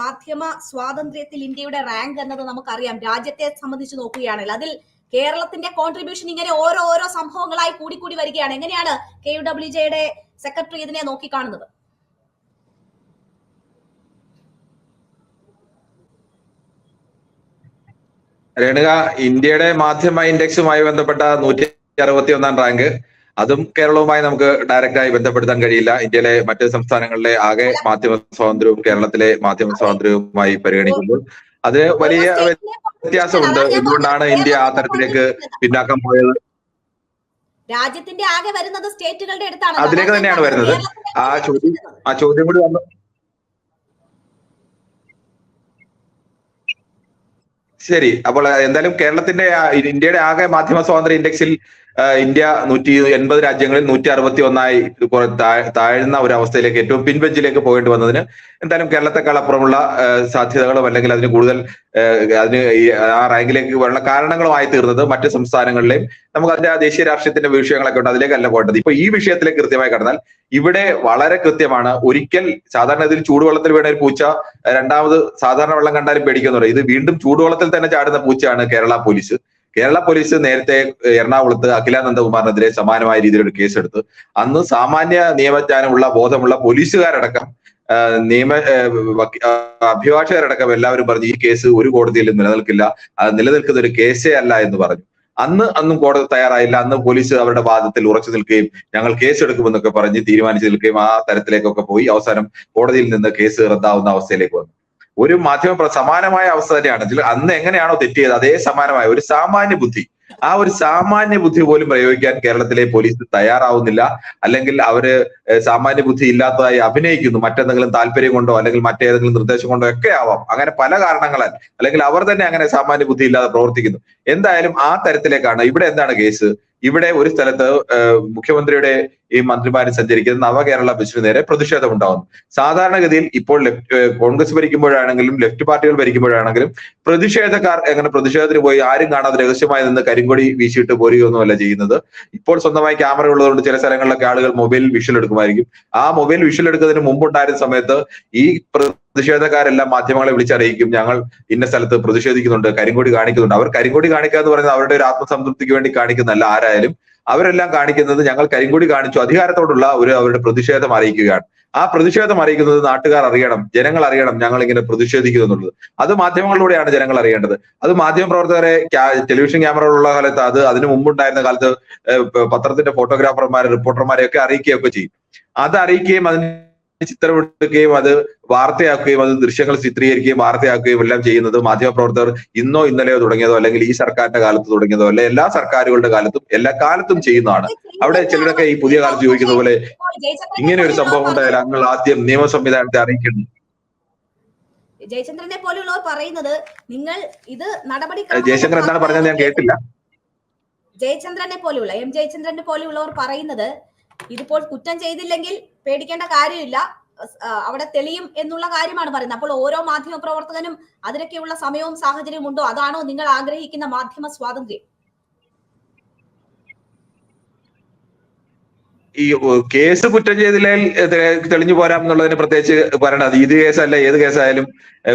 മാധ്യമ സ്വാതന്ത്ര്യത്തിൽ ഇന്ത്യയുടെ റാങ്ക് എന്നത് നമുക്കറിയാം. രാജ്യത്തെ സംബന്ധിച്ച് നോക്കുകയാണെങ്കിൽ അതിൽ കേരളത്തിന്റെ കോൺട്രിബ്യൂഷൻ ഇങ്ങനെ ഓരോ സംഭവങ്ങളായി കൂടി വരികയാണ്. എങ്ങനെയാണ് KUWJ സെക്രട്ടറി ഇതിനെ നോക്കിക്കാണുന്നത്? രേണുക, ഇന്ത്യയുടെ മാധ്യമ ഇൻഡെക്സുമായി ബന്ധപ്പെട്ട 161 റാങ്ക്, അതും കേരളവുമായി നമുക്ക് ഡയറക്റ്റായി ബന്ധപ്പെടുത്താൻ കഴിയില്ല. ഇന്ത്യയിലെ മറ്റ് സംസ്ഥാനങ്ങളിലെ ആകെ മാധ്യമ സ്വാതന്ത്ര്യവും കേരളത്തിലെ മാധ്യമ സ്വാതന്ത്ര്യവുമായി പരിഗണിക്കുമ്പോൾ അത് വലിയ വ്യത്യാസമുണ്ട്. എന്തുകൊണ്ടാണ് ഇന്ത്യ ആ തരത്തിലേക്ക് പിന്നാക്കം പോയത്? രാജ്യത്തിന്റെ ആകെ വരുന്നത് സ്റ്റേറ്റുകളുടെ അടുത്താണ്. അതിലേക്ക് തന്നെയാണ് വരുന്നത്. ആ ചോദ്യം കൂടി വന്നു. ശരി, അപ്പോൾ എന്തായാലും ഇന്ത്യയുടെ ആകെ മാധ്യമ സ്വാതന്ത്ര്യ ഇൻഡെക്സിൽ ഇന്ത്യ 180 രാജ്യങ്ങളിൽ 161 താഴ്ന്ന ഒരു അവസ്ഥയിലേക്ക്, ഏറ്റവും പിൻബെഞ്ചിലേക്ക് പോകേണ്ടി വന്നതിന് എന്തായാലും കേരളത്തെക്കാൾ അപ്പുറമുള്ള സാധ്യതകളും അല്ലെങ്കിൽ അതിന് കൂടുതൽ ആ റാങ്കിലേക്ക് വരാനുള്ള കാരണങ്ങളുമായി തീർന്നത് മറ്റ് സംസ്ഥാനങ്ങളിലെയും നമുക്ക് അതിന്റെ ദേശീയ രാഷ്ട്രീയത്തിന്റെ വിഷയങ്ങളൊക്കെ ഉണ്ട്, അതിലേക്കല്ല പോകേണ്ടത്. ഇപ്പൊ ഈ വിഷയത്തിലേക്ക് കൃത്യമായി കടന്നാൽ ഇവിടെ വളരെ കൃത്യമാണ്. ഒരിക്കൽ സാധാരണ ഇതിൽ ചൂടുവെള്ളത്തിൽ വീണ ഒരു പൂച്ച രണ്ടാമത് സാധാരണ വെള്ളം കണ്ടാലും പേടിക്കുന്നു പറയും. ഇത് വീണ്ടും ചൂടുവെള്ളത്തിൽ തന്നെ ചാടുന്ന പൂച്ചയാണ് കേരള പോലീസ്. കേരള പോലീസ് നേരത്തെ എറണാകുളത്ത് അഖിലാനന്ദകുമാറിനെതിരെ സമാനമായ രീതിയിലൊരു കേസെടുത്ത് അന്ന് സാമാന്യ നിയമജ്ഞാനമുള്ള ബോധമുള്ള പോലീസുകാരടക്കം അഭിഭാഷകരടക്കം എല്ലാവരും പറഞ്ഞു ഈ കേസ് ഒരു കോടതിയിലും നിലനിൽക്കില്ല, അത് നിലനിൽക്കുന്ന ഒരു കേസേ അല്ല എന്ന് പറഞ്ഞു. അന്നും കോടതി തയ്യാറായില്ല. അന്ന് പോലീസ് അവരുടെ വാദത്തിൽ ഉറച്ചു നിൽക്കുകയും ഞങ്ങൾ കേസെടുക്കുമെന്നൊക്കെ പറഞ്ഞ് തീരുമാനിച്ചു നിൽക്കുകയും ആ തരത്തിലേക്കൊക്കെ പോയി അവസാനം കോടതിയിൽ നിന്ന് കേസ് റദ്ദാവുന്ന അവസ്ഥയിലേക്ക് വന്നു. ഒരു സമാനമായ അവസ്ഥ തന്നെയാണ്. അന്ന് എങ്ങനെയാണോ തെറ്റിയത് അതേ സമാനമായ ഒരു സാമാന്യ ബുദ്ധി, ആ ഒരു സാമാന്യ ബുദ്ധി പോലും പ്രയോഗിക്കാൻ കേരളത്തിലെ പോലീസ് തയ്യാറാവുന്നില്ല. അല്ലെങ്കിൽ അവര് സാമാന്യ ബുദ്ധി ഇല്ലാത്തതായി അഭിനയിക്കുന്നു. മറ്റെന്തെങ്കിലും താല്പര്യം കൊണ്ടോ അല്ലെങ്കിൽ മറ്റേതെങ്കിലും നിർദ്ദേശം കൊണ്ടോ ഒക്കെ ആവാം. അങ്ങനെ പല കാരണങ്ങളാൽ അല്ലെങ്കിൽ അവർ തന്നെ അങ്ങനെ സാമാന്യ ബുദ്ധി ഇല്ലാതെ പ്രവർത്തിക്കുന്നു. എന്തായാലും ആ തരത്തിലേക്കാണ്. ഇവിടെ എന്താണ് കേസ്? ഇവിടെ ഒരു സ്ഥലത്ത് മുഖ്യമന്ത്രിയുടെ ഈ മന്ത്രിമാരും സഞ്ചരിക്കുന്ന നവകേരള ബസ്സിന് നേരെ പ്രതിഷേധം ഉണ്ടാവുന്നു. സാധാരണഗതിയിൽ ഇപ്പോൾ കോൺഗ്രസ് ഭരിക്കുമ്പോഴാണെങ്കിലും ലെഫ്റ്റ് പാർട്ടികൾ ഭരിക്കുമ്പോഴാണെങ്കിലും പ്രതിഷേധക്കാർ എങ്ങനെ പ്രതിഷേധത്തിന് പോയി ആരും കാണാതെ രഹസ്യമായി നിന്ന് കരിങ്കൊടി വീശിയിട്ട് പോരുകയൊന്നുമല്ല ചെയ്യുന്നത്. ഇപ്പോൾ സ്വന്തമായി ക്യാമറ ഉള്ളതുകൊണ്ട് ചില സ്ഥലങ്ങളിലൊക്കെ ആളുകൾ മൊബൈൽ വിഷ്വൽ എടുക്കുമായിരിക്കും. ആ മൊബൈൽ വിഷ്വൽ എടുക്കുന്നതിന് മുമ്പുണ്ടായിരുന്ന സമയത്ത് ഈ പ്രതിഷേധക്കാരെല്ലാം മാധ്യമങ്ങളെ വിളിച്ചറിയിക്കും, ഞങ്ങൾ ഇന്ന സ്ഥലത്ത് പ്രതിഷേധിക്കുന്നുണ്ട്, കരിങ്കൊടി കാണിക്കുന്നുണ്ട്. അവർ കരിങ്കൊടി കാണിക്കുക എന്ന് പറയുന്നത് അവരുടെ ഒരു ആത്മസംതൃപ്തിക്ക് വേണ്ടി കാണിക്കുന്നതല്ല. ആരായാലും അവരെല്ലാം കാണിക്കുന്നത് ഞങ്ങൾ കരിങ്കൊടി കാണിച്ചു അധികാരത്തോടുള്ള അവരുടെ പ്രതിഷേധം അറിയിക്കുകയാണ്. ആ പ്രതിഷേധം അറിയിക്കുന്നത് നാട്ടുകാർ അറിയണം, ജനങ്ങൾ അറിയണം ഞങ്ങൾ ഇങ്ങനെ പ്രതിഷേധിക്കുന്നു എന്നുള്ളത്. അത് മാധ്യമങ്ങളിലൂടെയാണ് ജനങ്ങൾ അറിയേണ്ടത്. അത് മാധ്യമപ്രവർത്തകരെ ടെലിവിഷൻ ക്യാമറകളുള്ള കാലത്ത് അതിനു മുമ്പുണ്ടായിരുന്ന കാലത്ത് പത്രത്തിന്റെ ഫോട്ടോഗ്രാഫർമാരെ റിപ്പോർട്ടർമാരെയൊക്കെ അറിയിക്കുകയൊക്കെ ചെയ്യും. അത് അറിയിക്കുകയും അതിന് ചിത്രമെടുക്കുകയും അത് വാർത്തയാക്കുകയും അത് ദൃശ്യങ്ങൾ ചിത്രീകരിക്കുകയും വാർത്തയാക്കുകയും എല്ലാം ചെയ്യുന്നത് മാധ്യമപ്രവർത്തകർ ഇന്നോ ഇന്നലെയോ തുടങ്ങിയതോ അല്ലെങ്കിൽ ഈ സർക്കാരിന്റെ കാലത്ത് തുടങ്ങിയതോ അല്ലെ എല്ലാ സർക്കാരുകളുടെ കാലത്തും എല്ലാ കാലത്തും ചെയ്യുന്നതാണ്. അവിടെ ചിലരൊക്കെ ഈ പുതിയ കാലത്ത് ചോദിക്കുന്ന പോലെ ഇങ്ങനെ ഒരു സംഭവം ഉണ്ടായാൽ ഞങ്ങൾ ആദ്യം നിയമ സംവിധാനത്തെ അറിയിക്കുന്നു. ജയചന്ദ്രനെ പോലെയുള്ളവർ പറയുന്നത് നിങ്ങൾ ഇത് നടപടി ജയശങ്കർ എന്താണ് പറഞ്ഞത് ഞാൻ കേട്ടില്ല. ജയചന്ദ്രനെ പോലെയുള്ള ജയചന്ദ്രനെ പോലെയുള്ളവർ പറയുന്നത് ഇതിപ്പോൾ കുറ്റം ചെയ്തില്ലെങ്കിൽ പേടിക്കേണ്ട കാര്യമില്ല, അവിടെ തെളിയും എന്നുള്ള കാര്യമാണ് പറയുന്നത്. അപ്പോൾ ഓരോ മാധ്യമ പ്രവർത്തകനും അതിനൊക്കെയുള്ള സമയവും സാഹചര്യവും ഉണ്ടോ? അതാണോ നിങ്ങൾ ആഗ്രഹിക്കുന്ന മാധ്യമ സ്വാതന്ത്ര്യം? ഈ കേസ് കുറ്റം ചെയ്തില്ലെങ്കിൽ തെളിഞ്ഞു പോരാം എന്നുള്ളതിന് പ്രത്യേകിച്ച് പറയണത്. ഇത് കേസല്ല, ഏത് കേസായാലും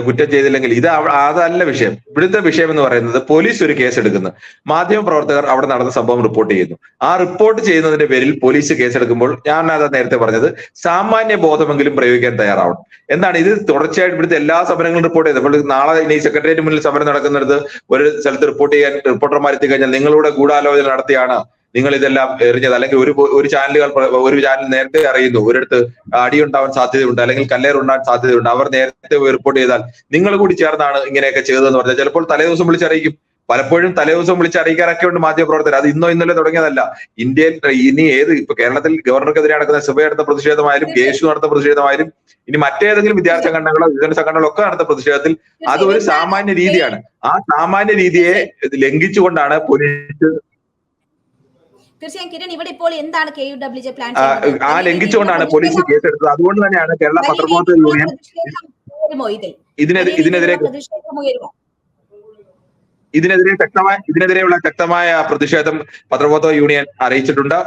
കുറ്റം ചെയ്തില്ലെങ്കിൽ അതല്ല വിഷയം. ഇവിടുത്തെ വിഷയം എന്ന് പറയുന്നത് പോലീസ് ഒരു കേസ് എടുക്കുന്നു, മാധ്യമ പ്രവർത്തകർ അവിടെ നടന്ന സംഭവം റിപ്പോർട്ട് ചെയ്യുന്നു. ആ റിപ്പോർട്ട് ചെയ്യുന്നതിന്റെ പേരിൽ പോലീസ് കേസെടുക്കുമ്പോൾ ഞാൻ അതാ നേരത്തെ പറഞ്ഞത്, സാമാന്യ ബോധമെങ്കിലും പ്രയോഗിക്കാൻ തയ്യാറാവണം. എന്താണ് ഇത് തുടർച്ചയായിട്ട് ഇവിടുത്തെ എല്ലാ സമരങ്ങളും റിപ്പോർട്ട് ചെയ്തത്. അപ്പോൾ നാളെ ഇനി സെക്രട്ടേറിയറ്റ് മുന്നിൽ സമരം നടക്കുന്നിടത്ത് ഒരു സ്ഥലത്ത് റിപ്പോർട്ട് ചെയ്യാൻ റിപ്പോർട്ടർമാർ എത്തിക്കഴിഞ്ഞാൽ നിങ്ങളുടെ ഗൂഢാലോചന നടത്തിയാണ് നിങ്ങൾ ഇതെല്ലാം എറിഞ്ഞത്, അല്ലെങ്കിൽ ഒരു ചാനൽ നേരത്തെ അറിയുന്നു ഒരിടത്ത് അടിയുണ്ടാവാൻ സാധ്യതയുണ്ട് അല്ലെങ്കിൽ കല്ലേറുണ്ടാവാൻ സാധ്യതയുണ്ട്, അവർ നേരത്തെ റിപ്പോർട്ട് ചെയ്താൽ നിങ്ങൾ കൂടി ചേർന്നാണ് ഇങ്ങനെയൊക്കെ ചെയ്തതെന്ന് പറഞ്ഞാൽ ചിലപ്പോൾ തലേദിവസം വിളിച്ചറിയിക്കും. പലപ്പോഴും തലേദിവസം വിളിച്ചറിയിക്കാനൊക്കെ ഉണ്ട് മാധ്യമപ്രവർത്തകർ. അത് ഇന്നോ ഇന്നലെ തുടങ്ങിയതല്ല. ഇന്ത്യയിൽ ഇനി ഇപ്പൊ കേരളത്തിൽ ഗവർണർക്കെതിരെ നടക്കുന്ന സഭ നടത്തുന്ന പ്രതിഷേധമായാലും കേശു നടത്തുന്ന പ്രതിഷേധമായാലും ഇനി മറ്റേതെങ്കിലും വിദ്യാർത്ഥി സംഘടനകളോ വികസന സംഘടനകളോ ഒക്കെ നടത്തുന്ന പ്രതിഷേധത്തിൽ അത് ഒരു സാമാന്യ രീതിയാണ്. ആ സാമാന്യ രീതിയെ ലംഘിച്ചുകൊണ്ടാണ് പോലീസ് തീർച്ചയായും കിരൺ, ഇവിടെ ഇപ്പോൾ എന്താണ് KUWJ പ്ലാൻ ആ ലംഘിച്ചുകൊണ്ടാണ് പോലീസ് കേസെടുത്തത്. അതുകൊണ്ട് തന്നെയാണ് കേരള പത്രപ്രവർത്തക യൂണിയൻ ഇതിനെതിരെയുള്ള ശക്തമായ പ്രതിഷേധം പത്രപ്രവർത്തക യൂണിയൻ അറിയിച്ചിട്ടുണ്ട്.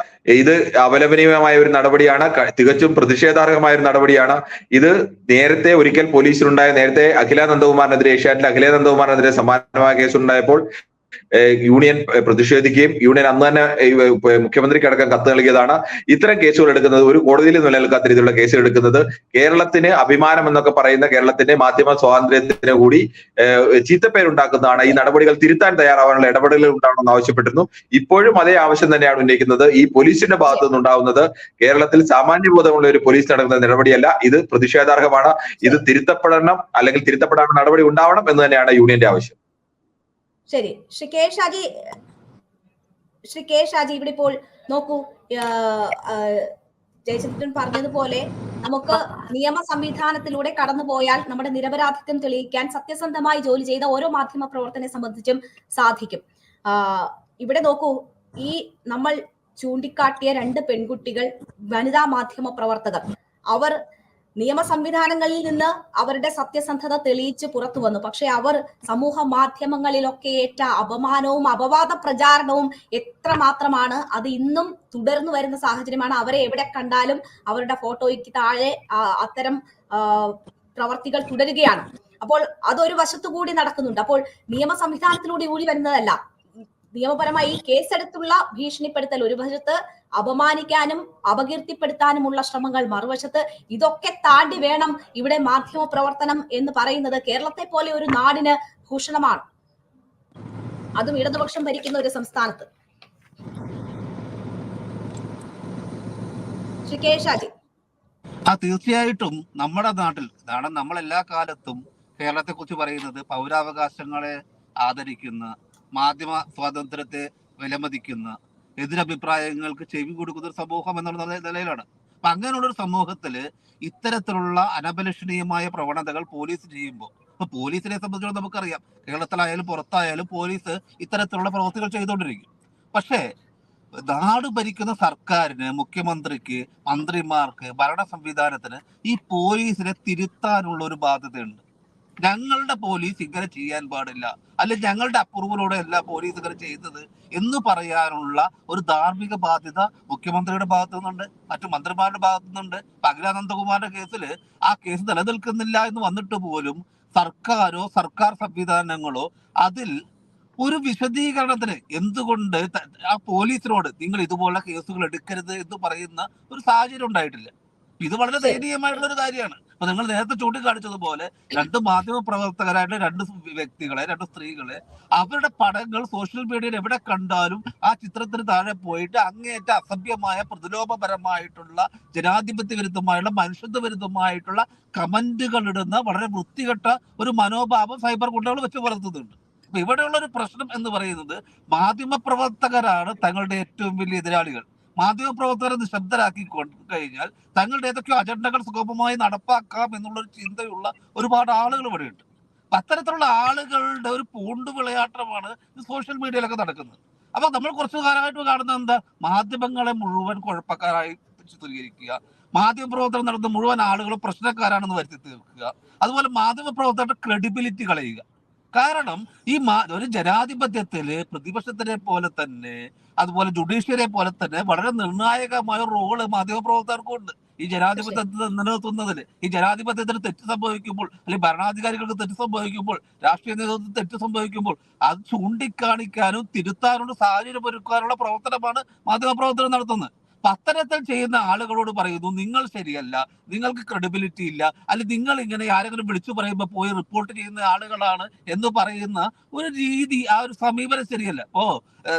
ഇത് അപലപനീയമായ ഒരു നടപടിയാണ്, തികച്ചും പ്രതിഷേധാർഹമായ ഒരു നടപടിയാണ്. ഇത് നേരത്തെ ഒരിക്കൽ പോലീസിലുണ്ടായ നേരത്തെ ഏഷ്യാനെറ്റിലെ അഖില നന്ദകുമാറിനെതിരെ സമാനമായ കേസുണ്ടായപ്പോൾ യൂണിയൻ പ്രതിഷേധിക്കുകയും യൂണിയൻ അന്ന് തന്നെ മുഖ്യമന്ത്രിക്ക് അടക്കം കത്ത് നൽകിയതാണ്. ഇത്തരം കേസുകൾ എടുക്കുന്നത് ഒരു കോടതിയിൽ നിലനിൽക്കാത്ത രീതിയിലുള്ള കേസുകൾ എടുക്കുന്നത് കേരളത്തിന് അഭിമാനം എന്നൊക്കെ പറയുന്ന കേരളത്തിന്റെ മാധ്യമ സ്വാതന്ത്ര്യത്തിന് കൂടി ചീത്തപ്പേരുണ്ടാക്കുന്നതാണ്. ഈ നടപടികൾ തിരുത്താൻ തയ്യാറാവാനുള്ള ഇടപെടലുകൾ ഉണ്ടാവണമെന്ന് ആവശ്യപ്പെട്ടിരുന്നു. ഇപ്പോഴും അതേ ആവശ്യം തന്നെയാണ് ഉന്നയിക്കുന്നത്. ഈ പോലീസിന്റെ ഭാഗത്തു നിന്നുണ്ടാവുന്നത് കേരളത്തിൽ സാമാന്യബോധമുള്ള ഒരു പോലീസ് നടക്കുന്ന നടപടിയല്ല, ഇത് പ്രതിഷേധാർഹമാണ്. ഇത് തിരുത്തപ്പെടണം, അല്ലെങ്കിൽ തിരുത്തപ്പെടാനുള്ള നടപടി ഉണ്ടാവണം എന്ന് തന്നെയാണ് യൂണിയന്റെ ആവശ്യം. ശരി, ശ്രീ കെ ഷാജി ഇവിടെ ഇപ്പോൾ നോക്കൂ, ജയചന്ദ്രൻ പറഞ്ഞതുപോലെ നമുക്ക് നിയമ സംവിധാനത്തിലൂടെ കടന്നുപോയാൽ നമ്മുടെ നിരപരാധിത്വം തെളിയിക്കാൻ സത്യസന്ധമായി ജോലി ചെയ്ത ഓരോ മാധ്യമ പ്രവർത്തനെ സംബന്ധിച്ചും സാധിക്കും. ഇവിടെ നോക്കൂ, ഈ നമ്മൾ ചൂണ്ടിക്കാട്ടിയ 2 പെൺകുട്ടികൾ വനിതാ മാധ്യമ പ്രവർത്തകർ, അവർ നിയമ സംവിധാനങ്ങളിൽ നിന്ന് അവരുടെ സത്യസന്ധത തെളിയിച്ച് പുറത്തു വന്നു. പക്ഷെ അവർ സമൂഹ മാധ്യമങ്ങളിലൊക്കെ ഏറ്റ അപമാനവും അപവാദ പ്രചാരണവും എത്രമാത്രമാണ്, അത് ഇന്നും തുടർന്നു വരുന്ന സാഹചര്യമാണ്. അവരെ എവിടെ കണ്ടാലും അവരുടെ ഫോട്ടോയ്ക്ക് താഴെ അത്തരം പ്രവർത്തികൾ തുടരുകയാണ്. അപ്പോൾ അതൊരു വശത്തുകൂടി നടക്കുന്നുണ്ട്. അപ്പോൾ നിയമ സംവിധാനത്തിലൂടെ ഊടി വരുന്നതല്ല, നിയമപരമായി കേസെടുത്തുള്ള ഭീഷണിപ്പെടുത്തൽ ഒരു വശത്ത്, അപമാനിക്കാനും അപകീർത്തിപ്പെടുത്താനുമുള്ള ശ്രമങ്ങൾ മറുവശത്ത്. ഇതൊക്കെ താണ്ടി വേണം ഇവിടെ മാധ്യമ പ്രവർത്തനം എന്ന് പറയുന്നത്. കേരളത്തെ പോലെ ഒരു നാടിന് ഭൂഷണമാണ്, അതും ഇടതുപക്ഷം ഭരിക്കുന്ന ഒരു സംസ്ഥാനത്ത്. ശ്രീ കെ ഷാജി. തീർച്ചയായിട്ടും നമ്മുടെ നാട്ടിൽ, കാരണം നമ്മൾ എല്ലാ കാലത്തും കേരളത്തെ കുറിച്ച് പറയുന്നത് പൗരാവകാശങ്ങളെ ആദരിക്കുന്ന, മാധ്യമ സ്വാതന്ത്ര്യത്തെ വിലമതിക്കുന്ന, എതിരഭിപ്രായങ്ങൾക്ക് ചെവി കൊടുക്കുന്ന ഒരു സമൂഹം എന്നുള്ള നിലയിലാണ്. അപ്പൊ അങ്ങനെയുള്ള ഒരു സമൂഹത്തില് ഇത്തരത്തിലുള്ള അനഭിലഷണീയമായ പ്രവണതകൾ പോലീസ് ചെയ്യുമ്പോൾ, ഇപ്പൊ പോലീസിനെ സംബന്ധിച്ചിടത്തോളം നമുക്കറിയാം, കേരളത്തിലായാലും പുറത്തായാലും പോലീസ് ഇത്തരത്തിലുള്ള പ്രവൃത്തികൾ ചെയ്തുകൊണ്ടിരിക്കും. പക്ഷേ നാട് ഭരിക്കുന്ന സർക്കാരിന്, മുഖ്യമന്ത്രിക്ക്, മന്ത്രിമാർക്ക്, ഭരണ സംവിധാനത്തിന് ഈ പോലീസിനെ തിരുത്താനുള്ള ഒരു ബാധ്യതയുണ്ട്. ഞങ്ങളുടെ പോലീസ് ഇങ്ങനെ ചെയ്യാൻ പാടില്ല, അല്ലെങ്കിൽ ഞങ്ങളുടെ അപ്രൂവലോടെ അല്ല പോലീസ് ഇങ്ങനെ ചെയ്തത് എന്ന് പറയാനുള്ള ഒരു ധാർമ്മിക ബാധ്യത മുഖ്യമന്ത്രിയുടെ ഭാഗത്തു നിന്നുണ്ട്, മറ്റു മന്ത്രിമാരുടെ ഭാഗത്തു നിന്നുണ്ട്. അഖില നന്ദകുമാറിന്റെ കേസിൽ ആ കേസ് നിലനിൽക്കുന്നില്ല എന്ന് വന്നിട്ട് പോലും സർക്കാരോ സർക്കാർ സംവിധാനങ്ങളോ അതിൽ ഒരു വിശദീകരണത്തിന് എന്തുകൊണ്ട് ആ പോലീസിനോട് നിങ്ങൾ ഇതുപോലുള്ള കേസുകൾ എടുക്കരുത് എന്ന് പറയുന്ന ഒരു സാഹചര്യം ഉണ്ടായിട്ടില്ല. ഇത് വളരെ ദയനീയമായിട്ടുള്ള ഒരു കാര്യമാണ്. അപ്പൊ നിങ്ങൾ നേരത്തെ ചൂണ്ടിക്കാണിച്ചതുപോലെ 2 മാധ്യമ പ്രവർത്തകരായിട്ട് 2 വ്യക്തികളെ, 2 സ്ത്രീകളെ, അവരുടെ പടങ്ങൾ സോഷ്യൽ മീഡിയയിൽ എവിടെ കണ്ടാലും ആ ചിത്രത്തിന് താഴെ പോയിട്ട് അങ്ങേയറ്റ അസഭ്യമായ, പ്രതിലോഭപരമായിട്ടുള്ള, ജനാധിപത്യ വിരുദ്ധമായുള്ള, മനുഷ്യത്വ വിരുദ്ധമായിട്ടുള്ള കമന്റുകൾ ഇടുന്ന വളരെ വൃത്തികെട്ട ഒരു മനോഭാവം സൈബർ ഗുണ്ടകൾ വെച്ച് പുലർത്തുന്നുണ്ട്. അപ്പൊ ഇവിടെയുള്ള ഒരു പ്രശ്നം എന്ന് പറയുന്നത് മാധ്യമ പ്രവർത്തകരാണ് തങ്ങളുടെ ഏറ്റവും വലിയ എതിരാളികൾ. മാധ്യമപ്രവർത്തകരെ നിശബ്ദരാക്കി കഴിഞ്ഞാൽ തങ്ങളുടെ ഏതൊക്കെയോ അജണ്ടകൾ സുഗമമായി നടപ്പാക്കാം എന്നുള്ളൊരു ചിന്തയുള്ള ഒരുപാട് ആളുകൾ ഇവിടെയുണ്ട്. അത്തരത്തിലുള്ള ആളുകളുടെ ഒരു പൂണ്ടു വിളയാട്ടമാണ് സോഷ്യൽ മീഡിയയിലൊക്കെ നടക്കുന്നത്. അപ്പൊ നമ്മൾ കുറച്ചു കാലമായിട്ട് കാണുന്നത് എന്താ? മാധ്യമങ്ങളെ മുഴുവൻ കുഴപ്പക്കാരായി ചിത്രീകരിക്കുക, മാധ്യമപ്രവർത്തനം നടത്തുന്ന മുഴുവൻ ആളുകളും പ്രശ്നക്കാരാണെന്ന് വരുത്തി തീർക്കുക, അതുപോലെ മാധ്യമപ്രവർത്തകരുടെ ക്രെഡിബിലിറ്റി കളയുക. കാരണം ഈ ഒരു ജനാധിപത്യത്തില് പ്രതിപക്ഷത്തിനെ പോലെ തന്നെ, അതുപോലെ ജുഡീഷ്യറിയെ പോലെ തന്നെ വളരെ നിർണായകമായ റോള് മാധ്യമപ്രവർത്തകർക്കുണ്ട് ഈ ജനാധിപത്യത്തെ നിലനിർത്തുന്നതിൽ. ഈ ജനാധിപത്യത്തിന് തെറ്റ് സംഭവിക്കുമ്പോൾ, അല്ലെങ്കിൽ ഭരണാധികാരികൾക്ക് തെറ്റ് സംഭവിക്കുമ്പോൾ, രാഷ്ട്രീയ നേതൃത്വത്തിന് തെറ്റ് സംഭവിക്കുമ്പോൾ അത് ചൂണ്ടിക്കാണിക്കാനും തിരുത്താനുള്ള സാഹചര്യം ഒരുക്കാനുള്ള പ്രവർത്തനമാണ് മാധ്യമപ്രവർത്തനം നടത്തുന്നത്. അത്തരത്തിൽ ചെയ്യുന്ന ആളുകളോട് പറയുന്നു, നിങ്ങൾ ശരിയല്ല, നിങ്ങൾക്ക് ക്രെഡിബിലിറ്റി ഇല്ല, അല്ലെങ്കിൽ നിങ്ങൾ ഇങ്ങനെ ആരെങ്കിലും വിളിച്ചു പറയുമ്പോൾ പോയി റിപ്പോർട്ട് ചെയ്യുന്ന ആളുകളാണ് എന്ന് പറയുന്ന ഒരു രീതി, ആ ഒരു സമീപനം ശരിയല്ല.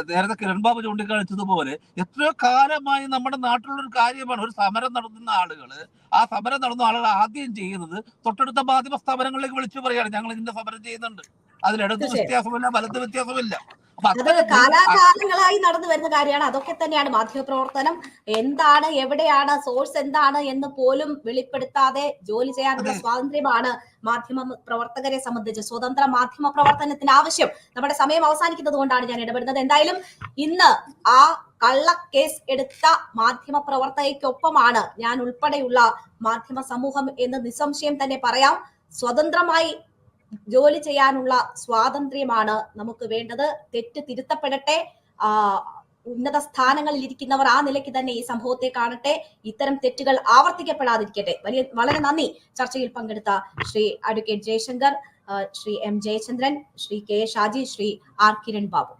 നേരത്തെ കിരൺ ബാബു ചൂണ്ടിക്കാണിച്ചതുപോലെ എത്രയോ കാലമായി നമ്മുടെ നാട്ടിലുള്ള ഒരു കാര്യമാണ്. ഒരു സമരം നടത്തുന്ന ആളുകള്, ആ സമരം നടന്ന ആളുകൾ ആദ്യം ചെയ്യുന്നത് തൊട്ടടുത്ത മാധ്യമ സ്ഥാപനങ്ങളിലേക്ക് വിളിച്ചു പറയാണ്, ഞങ്ങൾ ഇതിന്റെ സമരം ചെയ്യുന്നുണ്ട്, അതിലിടത് വ്യത്യാസമില്ല, വലത് വ്യത്യാസമില്ല. അത് കാലാകാലങ്ങളായി നടന്നു വരുന്ന കാര്യമാണ്. അതൊക്കെ തന്നെയാണ് മാധ്യമപ്രവർത്തനം. എന്താണ്, എവിടെയാണ്, സോഴ്സ് എന്താണ് എന്ന് പോലും വെളിപ്പെടുത്താതെ ജോലി ചെയ്യാനുള്ള സ്വാതന്ത്ര്യമാണ് മാധ്യമ പ്രവർത്തകരെ സംബന്ധിച്ച് സ്വതന്ത്ര മാധ്യമ പ്രവർത്തനത്തിന് ആവശ്യം. നമ്മുടെ സമയം അവസാനിക്കുന്നത് കൊണ്ടാണ് ഞാൻ ഇടപെടുന്നത്. എന്തായാലും ഇന്ന് ആ കള്ളക്കേസ് എടുത്ത മാധ്യമ പ്രവർത്തകയ്ക്കൊപ്പമാണ് ഞാൻ ഉൾപ്പെടെയുള്ള മാധ്യമ സമൂഹം എന്ന് നിസ്സംശയം തന്നെ പറയാം. സ്വതന്ത്രമായി ജോലി ചെയ്യാനുള്ള സ്വാതന്ത്ര്യമാണ് നമുക്ക് വേണ്ടത്. തെറ്റ് തിരുത്തപ്പെടട്ടെ. ഉന്നത സ്ഥാനങ്ങളിൽ ഇരിക്കുന്നവർ ആ നിലയ്ക്ക് തന്നെ ഈ സംഭവത്തെ കാണട്ടെ. ഇത്തരം തെറ്റുകൾ ആവർത്തിക്കപ്പെടാതിരിക്കട്ടെ. വളരെ നന്ദി ചർച്ചയിൽ പങ്കെടുത്ത Shri advocate Jayashankar, Shri M Jayachandran, Shri K Shaji, Shri R Kiran Babu.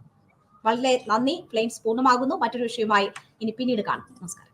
വളരെ നന്ദി. ഫ്ലെയിംസ് പൂർണ്ണമാകുന്നു. മറ്റൊരു വിഷയവുമായി ഇനി പിന്നീട് കാണാം. നമസ്കാരം.